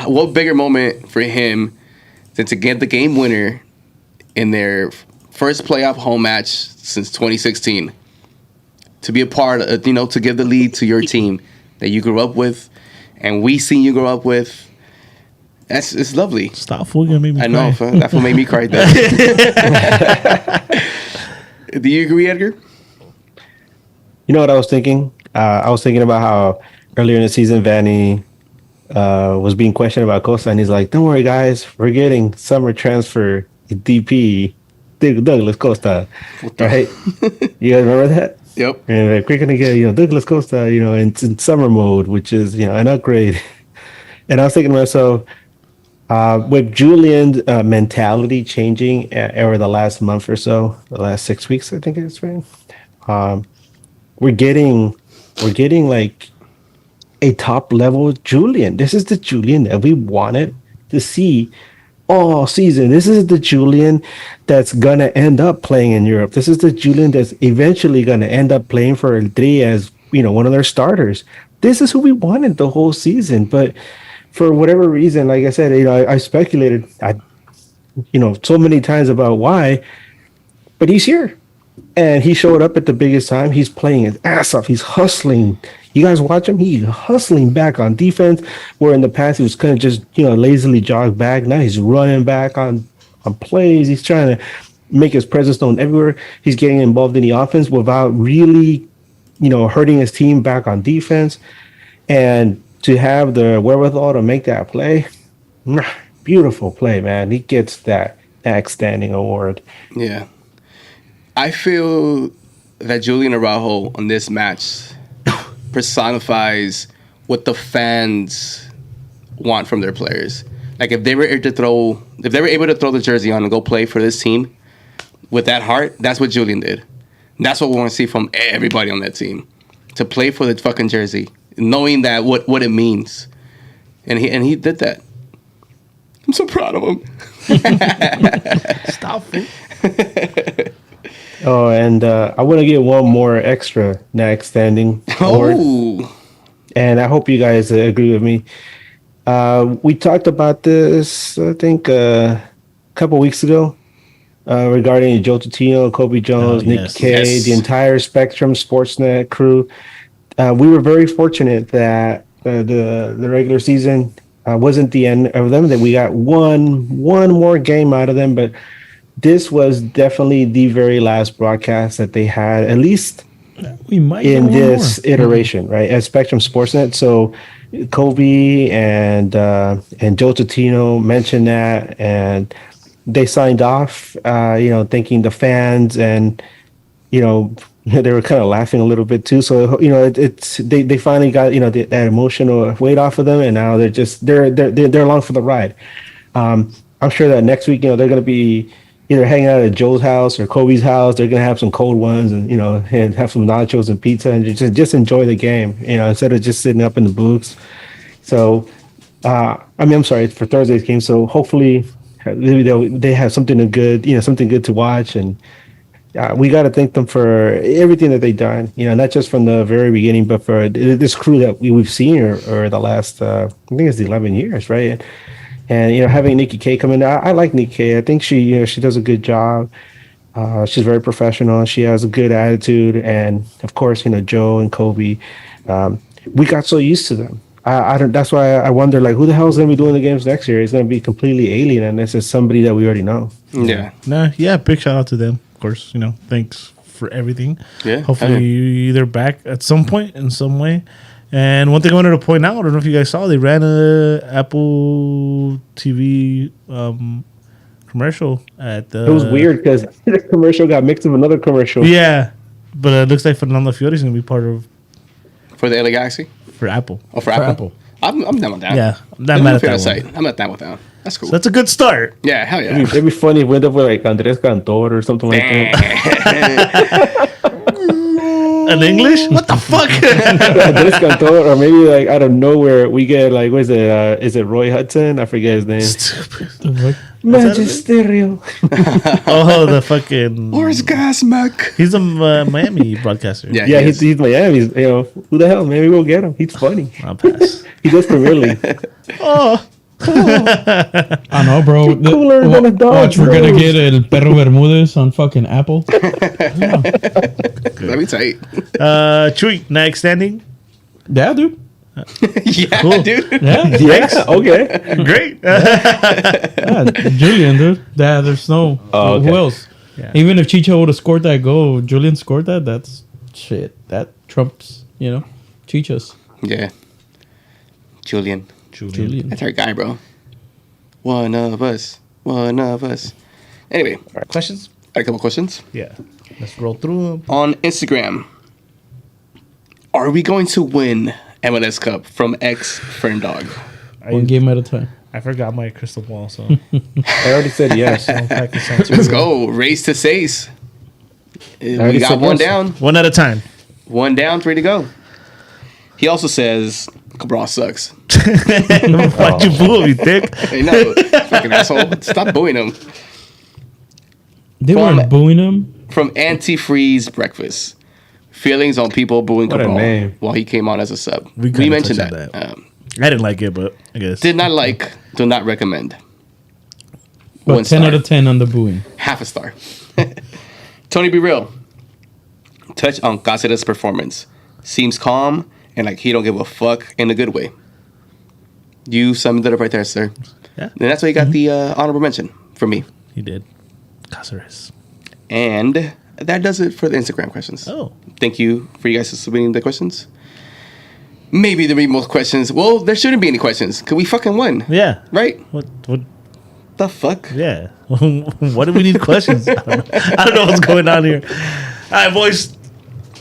What bigger moment for him than to get the game winner in their first playoff home match since 2016? To be a part of, to give the lead to your team that you grew up with, and we seen you grow up with. It's lovely. Stop fooling me. I know. That made me cry. Do you agree, Edgar? You know what I was thinking? I was thinking about how earlier in the season, Vanny was being questioned about Costa, and he's like, "Don't worry, guys, we're getting summer transfer DP Douglas Costa, right?" You guys remember that? Yep. And like, we're gonna get Douglas Costa, in summer mode, which is an upgrade. And I was thinking to myself, with Julian's mentality changing over the last month or so, the last 6 weeks, I think it's right. We're getting like a top level Julian. This is the Julian that we wanted to see all season. This is the Julian that's gonna end up playing in Europe. This is the Julian that's eventually gonna end up playing for El Tri as one of their starters. This is who we wanted the whole season, but for whatever reason, like I said, I speculated, so many times about why, but he's here, and he showed up at the biggest time. He's playing his ass off. He's hustling. You guys watch him. He's hustling back on defense, where in the past he was kind of just lazily jog back. Now he's running back on plays. He's trying to make his presence known everywhere. He's getting involved in the offense without really hurting his team back on defense, and to have the wherewithal to make that play, beautiful play, man. He gets that outstanding award. Yeah. I feel that Julian Araujo on this match personifies what the fans want from their players. Like if they were able to throw the jersey on and go play for this team with that heart, that's what Julian did. That's what we want to see from everybody on that team. To play for the fucking jersey, knowing that what it means. And he did that. I'm so proud of him. Stop it. Oh, and I want to give one more extra next standing award. Oh. And I hope you guys agree with me. We talked about this, I think, a couple weeks ago. Regarding Joe Tutino, Kobe Jones, Nick Kay, the entire Spectrum Sportsnet crew. We were very fortunate that the regular season wasn't the end of them, that we got one more game out of them, but this was definitely the very last broadcast that they had, at least we might in this iteration, right, at Spectrum Sportsnet. So Kobe and Joe Tutino mentioned that, and they signed off, thanking the fans, and they were kind of laughing a little bit too. So they finally got that emotional weight off of them, and now they're along for the ride. I'm sure that next week they're going to be either hanging out at Joe's house or Kobe's house. They're going to have some cold ones and and have some nachos and pizza and just enjoy the game. Instead of just sitting up in the booths. So I'm sorry for Thursday's game. So hopefully they have something good to watch, and we got to thank them for everything that they've done. Not just from the very beginning, but for this crew that we've seen or the last I think it's 11 years, right? And having Nikki Kay come in, I like Nikki Kay. I think she does a good job. She's very professional. She has a good attitude, and of course, Joe and Kobe. We got so used to them. I don't. That's why I wonder, like, who the hell is going to be doing the games next year? It's going to be completely alien, and this is somebody that we already know. Yeah. Big shout out to them, of course. Thanks for everything. Yeah. Hopefully you're back at some point in some way. And one thing I wanted to point out, I don't know if you guys saw, they ran a Apple TV commercial at the. It was weird because the commercial got mixed with another commercial. Yeah, but it looks like Fernando Fiore is going to be part of For the LA Galaxy? for Apple. Oh, for Apple? I'm down with that. Yeah, I'm not mad at that Site. one. I'm not down with that. That's cool. So that's a good start. Yeah, hell yeah. It'd be funny if we end up with like Andres Cantor or something like that. In English? What the fuck? Andres Cantor, or maybe like out of nowhere we get like, what is it? Is it Roy Hudson? I forget his name. Stupid. Magisterio. Oh, the fucking. Orgasmic. He's a Miami broadcaster. Yeah, Yeah, he he's is. Miami. Who the hell? Maybe we'll get him. He's funny. I'll pass. He does Premier League. Oh. I know, bro. Cooler than a dog. Watch, we're gonna get El Perro Bermudez on fucking Apple. Let me tell you. Chewy, next standing. Yeah, dude. Yeah, Cool. dude. Yeah, Yeah. Okay. Great. yeah, Julian, dude. Yeah, there's no. Oh, okay. Who else? Yeah. Even if Chicho would have scored that goal, Julian scored that. That's shit. That trumps, Chicho's. Yeah. Julian. Julian. That's our guy, bro. One of us. Anyway, Questions? I got a couple questions. Yeah. Let's roll through them. On Instagram, are we going to win MLS Cup from X Ferndog? One game at a time. I forgot my crystal ball, so. I already said yes. Let's go. Race to Sace. We already got said one yes. down. One at a time. One down, 3 to go. He also says, Cabral sucks. Why'd you boo him, you dick? Hey, no, fucking asshole. Stop booing him. They weren't booing him. From Antifreeze Breakfast. Feelings on people booing What a Cabral name. while he came on as a sub. We kinda mentioned touched that. on I didn't like it, but I guess. Did not like, do not recommend. But 1 10 star. out of 10 on the booing. Half a star. Tony, be real. Touch on Cáceres' performance. Seems calm and like he don't give a fuck in a good way. You summed it up right there, sir. Yeah. And that's why you got the honorable mention from me. He did. Cáceres. And that does it for the Instagram questions. Oh. Thank you for you guys for submitting the questions. Maybe there'll be more questions. Well, there shouldn't be any questions because we fucking won. Yeah. Right? What? The fuck? Yeah. What do we need questions? I don't know what's going on here. All right, boys.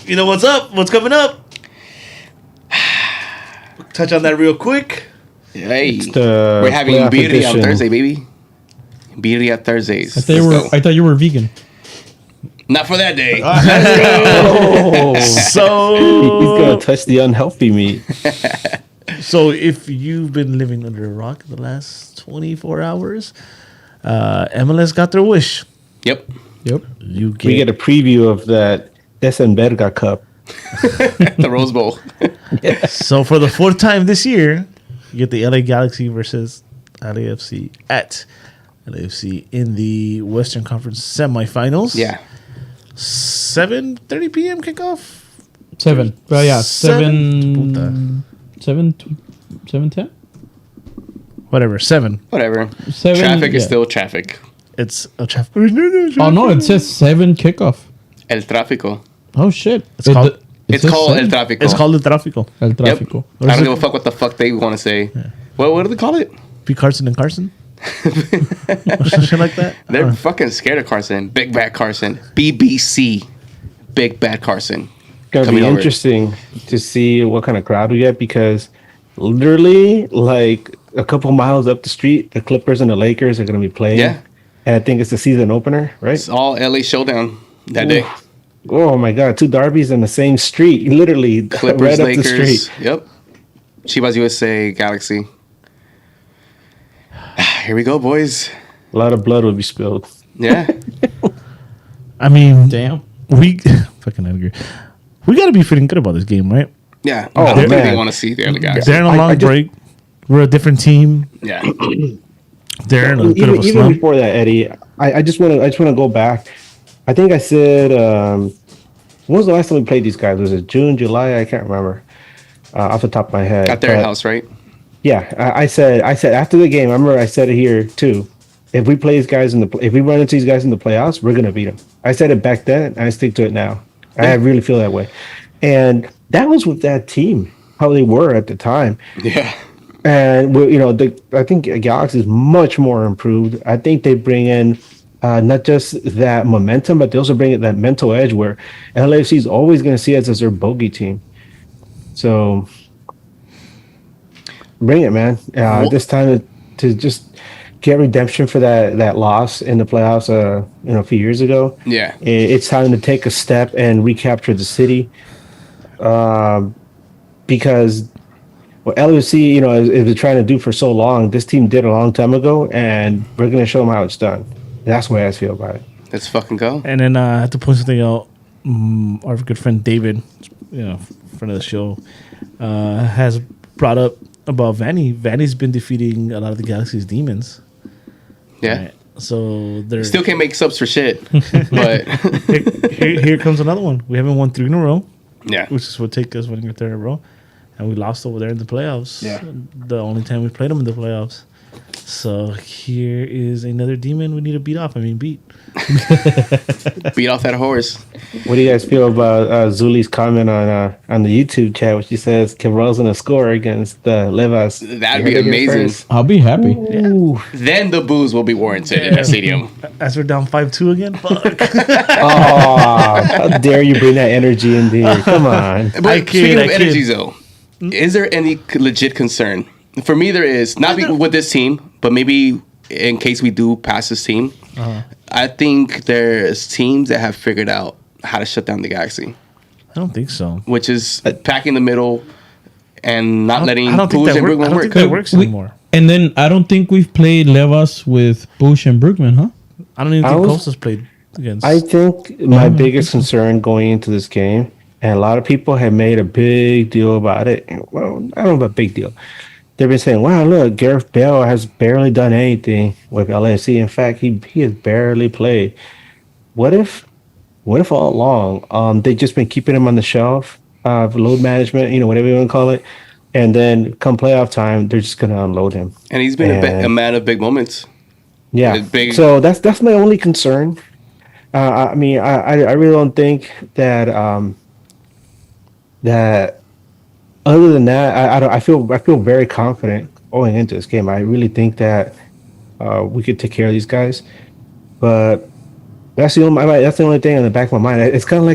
You know what's up? What's coming up? Touch on that real quick. Hey. the We're having playoff Birria on edition. Thursday, baby. Birria Thursdays. I thought you were vegan. Not for that day. Oh, So, he's gonna touch the unhealthy meat. so if you've been living under a rock the last 24 hours, MLS got their wish. Yep. Yep. You We get a preview of that Desenberga Cup. The Rose Bowl. So for the fourth time this year, you get the LA Galaxy versus LAFC at LAFC in the Western Conference semifinals. Yeah. 7:30 p.m. kickoff. 7. Well, yeah. 7. Puta. 7:10? Whatever, 7. Whatever. 7. Traffic is yeah. still traffic. It's a traffic. Oh, no. It says 7 kickoff. El Tráfico. Oh, shit. It's called- It's says called 7. El Tráfico. It's called the Tráfico. El Yep. Tráfico. I don't give a fuck what the fuck they want to say. What do they call it? P. Carson and Carson. Or some shit like that. They're fucking scared of Carson. Big Bad Carson. BBC. Big Bad Carson. Gonna Coming be over. interesting to see what kind of crowd we get because literally like a couple miles up the street, the Clippers and the Lakers are gonna be playing. Yeah. And I think it's the season opener, right? It's all LA showdown that day. Oh my god, 2 derbies in the same street, literally Clippers, right up the Lakers. street. Yep. Chivas USA, Galaxy. Here we go, boys. A lot of blood will be spilled. Yeah. I mean, Damn. we fucking agree. We got to be feeling good about this game, right? Yeah. Oh, I don't think man. they want to see the LA Galaxy. They're in a I long just- break. We're a different team. Yeah. They're in a bit of a Even slump. before that, Eddie, I just want to go back. I think I said, when was the last time we played these guys? Was it June, July? I can't remember off the top of my head. At their But, house, right? Yeah, I said after the game. I remember I said it here too. If we play these guys if we run into these guys in the playoffs, we're gonna beat them. I said it back then, and I stick to it now. I really feel that way, and that was with that team how they were at the time. Yeah. And I think Galaxy is much more improved. I think they bring in not just that momentum, but they also bring in that mental edge where LAFC is always going to see us as their bogey team. So bring it, man. This time to just get redemption for that loss in the playoffs, a few years ago. Yeah. It's time to take a step and recapture the city. Because what LFC, is been trying to do for so long, this team did a long time ago, and we're going to show them how it's done. That's the way I feel about it. Let's fucking go. And then I have to point something out. Our good friend David, friend of the show, has brought up about Vanny. Vanny's been defeating a lot of the Galaxy's demons. Yeah. Right? So they're Still can't make subs for shit. But here comes another one. We haven't won 3 in a row, yeah. which is what take us winning a 3rd in a row, and we lost over there in the playoffs. Yeah. The only time we played them in the playoffs. So here is another demon we need to beat. Beat off that horse. What do you guys feel about Zuli's comment on the YouTube chat, where she says Cabral's going to score against Levas? That'd You be heard it here amazing. first. I'll be happy. Ooh. Then the booze will be warranted in that stadium. As we're down 5-2 again. Fuck. Oh, how dare you bring that energy into here? Come on. But I kid, speaking I of kid. energy, though, is there any legit concern? For me, there is. Not with this team, but maybe in case we do pass this team. I think there's teams that have figured out how to shut down the Galaxy, I don't think so. which is packing the middle and not letting I don't think Puig that and work, I Brugman don't work. think that works anymore. And then I don't think we've played Levas with Bush and Brugman, huh? I don't even I think was- Costas played against. I think my biggest concern going into this game, and a lot of people have made a big deal about it. Well, I don't know about big deal. They've been saying, "Wow, look, Gareth Bale has barely done anything with LAFC. In fact, he has barely played." What if all along they've just been keeping him on the shelf, load management, whatever you want to call it, and then come playoff time, they're just gonna unload him. And he's been a And- man of big moments. Yeah. Big- So that's my only concern. I mean, I really don't think that that other than that, I feel very confident going into this game. I really think that we could take care of these guys. But that's the only thing in the back of my mind. It's kind of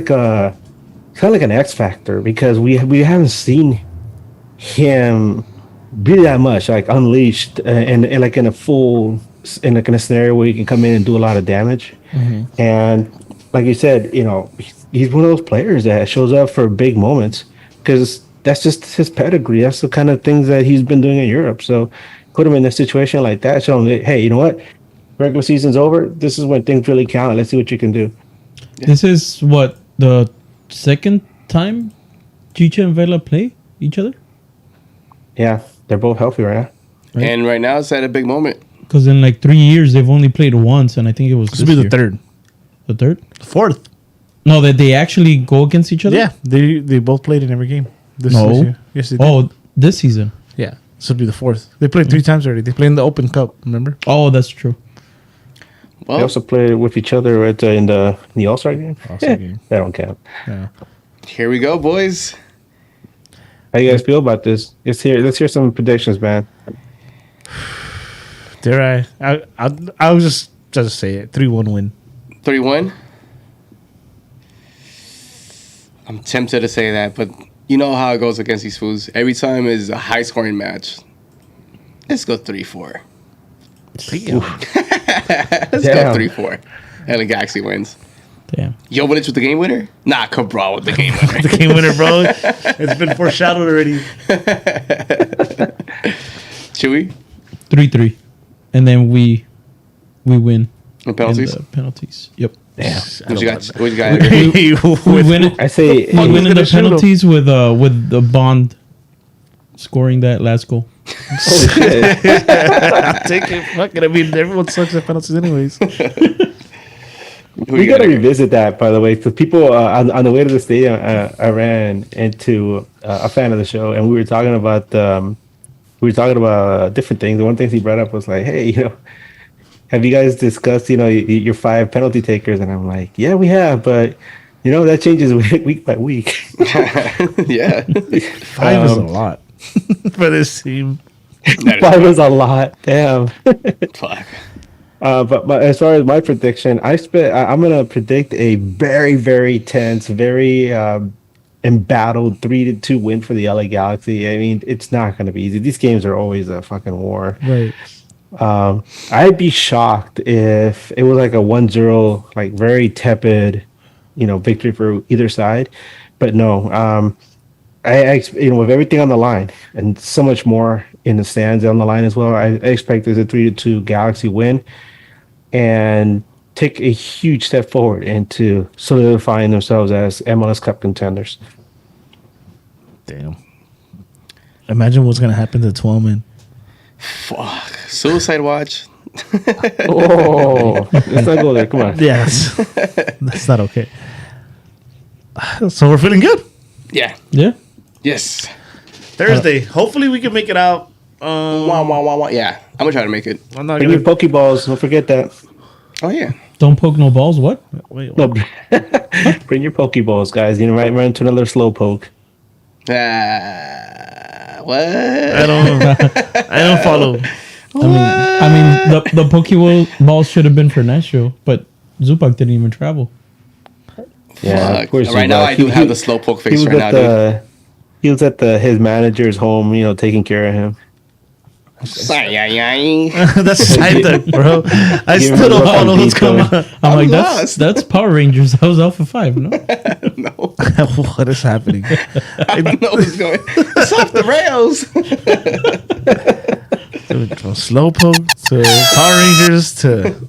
like an X factor because we haven't seen him really that much like unleashed and like in a full in a scenario where he can come in and do a lot of damage. And like you said, he's one of those players that shows up for big moments because that's just his pedigree. That's the kind of things that he's been doing in Europe. So put him in a situation like that, show him that, hey, you know what? Regular season's over. This is when things really count. Let's see what you can do. This is what the second time Chicha and Vela play each other. Yeah, they're both healthy right now. Right. And right now it's at a big moment. Because in like 3 years they've only played once, and I think it was This will be the third, The third? fourth. No, that they actually go against each other. Yeah, they both played in every game. This No. year. Yes, they did. Oh, this season. Yeah, this will be the fourth. They played 3 times already. They played in the Open Cup. Remember? Oh, that's true. They Well, also played with each other in the All-Star game. All-Star game. That don't count. Yeah. here we go, boys. How you guys feel about this? Let's hear some predictions, man. Dare I was just say it. 3-1 win. 3-1. I'm tempted to say that, but you know how it goes against these fools. Every time is a high-scoring match. Let's go 3-4. Let's Damn. go 3-4. LA Galaxy wins. Damn. Jovic with the game winner? Nah, Cabral with the game winner. The game winner, bro. It's been foreshadowed already. Chewy? 3-3. And then we win. And penalties? In the penalties. Yep. Damn. What you got? What you got? Edgar? We win it. I say We win in gonna the shoot 'em? penalties with the Bond scoring that last goal. oh shit. I'll take it. Fuck it. I mean, everyone sucks at penalties anyways. Who We you gotta got? revisit that, by the way, because people on the way to the stadium, I ran into a fan of the show, and we were talking about different things. One thing he brought up was like, "Hey, have you guys discussed your 5 penalty takers?" And I'm like, "Yeah, we have, but that changes week by week." Yeah. 5 is a lot for this team. That is 5 is a lot, damn. fuck. But as far as my prediction, I'm gonna predict a very, very tense, very embattled 3-2 win for the LA Galaxy. I mean, it's not gonna be easy. These games are always a fucking war. Right. I'd be shocked if it was like a 1-0, like very tepid, victory for either side. But no, I with everything on the line and so much more in the stands on the line as well, I expect there's a 3-2 Galaxy win and take a huge step forward into solidifying themselves as MLS Cup contenders. Damn. Imagine what's gonna happen to Twelman. Fuck. Suicide watch. Oh, let's not go there. Come on. Yes, that's not okay. So we're feeling good. Yeah. Yeah. Yes. Thursday. Hopefully we can make it out. Wah, wah, wah, wah. Yeah. I'm gonna try to make it. I'm not Bring your gonna. Pokeballs. Don't forget that. Oh yeah. Don't poke no balls. What? Wait. No, bring your Pokeballs, guys. Right, run into another slow poke. What? I don't follow. I mean, the Pokeball should have been for Nashville, but Zupak didn't even travel. Yeah, Fuck. of course. Right now, I do have the slowpoke face right now, dude. He was at his manager's home, taking care of him. That's Psyduck, bro. I Give still him don't a follow what's detour. going on. I'm like, lost. that's Power Rangers. That was Alpha 5, no? No, What is happening? I don't know what's going. It's off the rails. From Slowpoke to Power Rangers to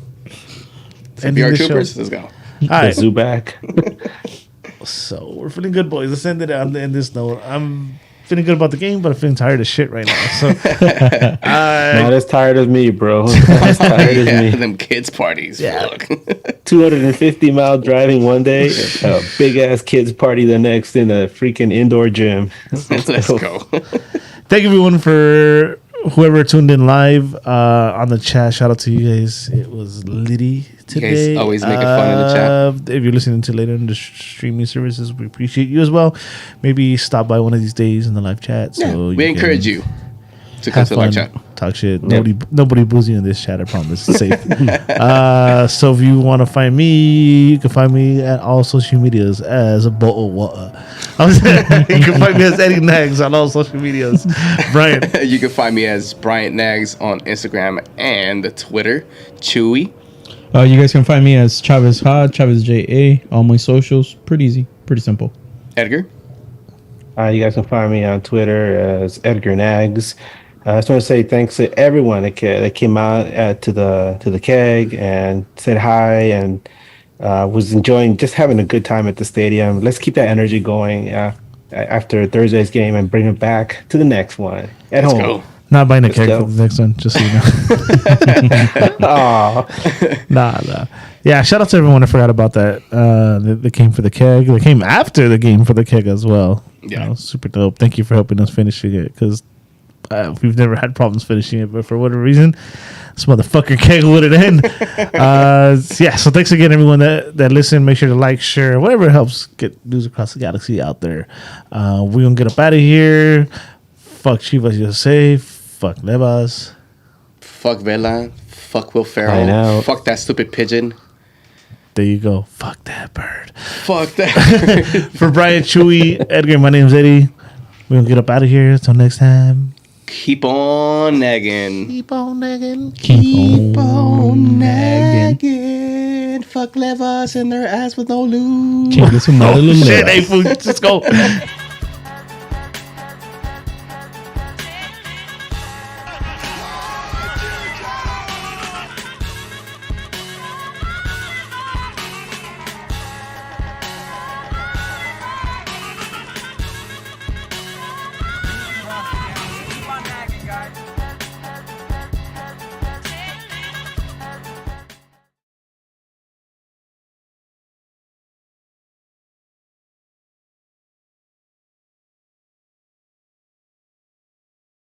ending VR the show. Troopers. Let's go. All right, Zubac. so we're feeling good, boys. Let's end it on this note. I'm feeling good about the game, but I'm feeling tired of shit right now. So Not as tired as me, bro. Not as tired as me. Them kids parties. Yeah. Fuck. 250-mile driving one day, a big ass kids party the next in a freaking indoor gym. Let's go. thank everyone for whoever tuned in live on the chat. Shout out to you guys. It was litty today. guys always make it fun in the chat. If you're listening to later in the streaming services, we appreciate you as well. Maybe stop by one of these days in the live chat. So We encourage you to come have to the live fun, chat. talk shit. Nobody boos you in this chat. I promise. It's safe. So if you want to find me, you can find me at all social medias as a bottle of water. You can find me as Eddie Nags on all social medias. Brian. You can find me as Bryant Nags on Instagram and Twitter. Chewy. You guys can find me as Chavez Ha, Chavez JA, all my socials. Pretty easy, pretty simple. Edgar. You guys can find me on Twitter as Edgar Nags. I just want to say thanks to everyone that came out to the keg and said hi and was enjoying just having a good time at the stadium. Let's keep that energy going after Thursday's game and bring it back to the next one at Let's home. go. Not buying a Let's keg go. for the next one, just so you know. Aw. Nah. Yeah, shout out to everyone. I forgot about that. They came for the keg. They came after the game for the keg as well. Yeah. Super dope. Thank you for helping us finishing it because we've never had problems finishing it, but for whatever reason, this motherfucker keg wouldn't end. Yeah, so thanks again, everyone that listened. Make sure to like, share, whatever helps get News Across the Galaxy out there. We're going to get up out of here. Fuck Chivas USA. Fuck Levas. Fuck Vela. Fuck Will I Ferrell. know. Fuck that stupid pigeon. There you go. Fuck that bird. Fuck that. For Brian, Chewy, Edgar, my name's Eddie. We're going to get up out of here. Until next time. Keep on nagging. Keep on nagging. Keep on nagging. Fuck Levas and their ass with no lube. Chingue su madre los Shit, Levas. hey, fool, just go.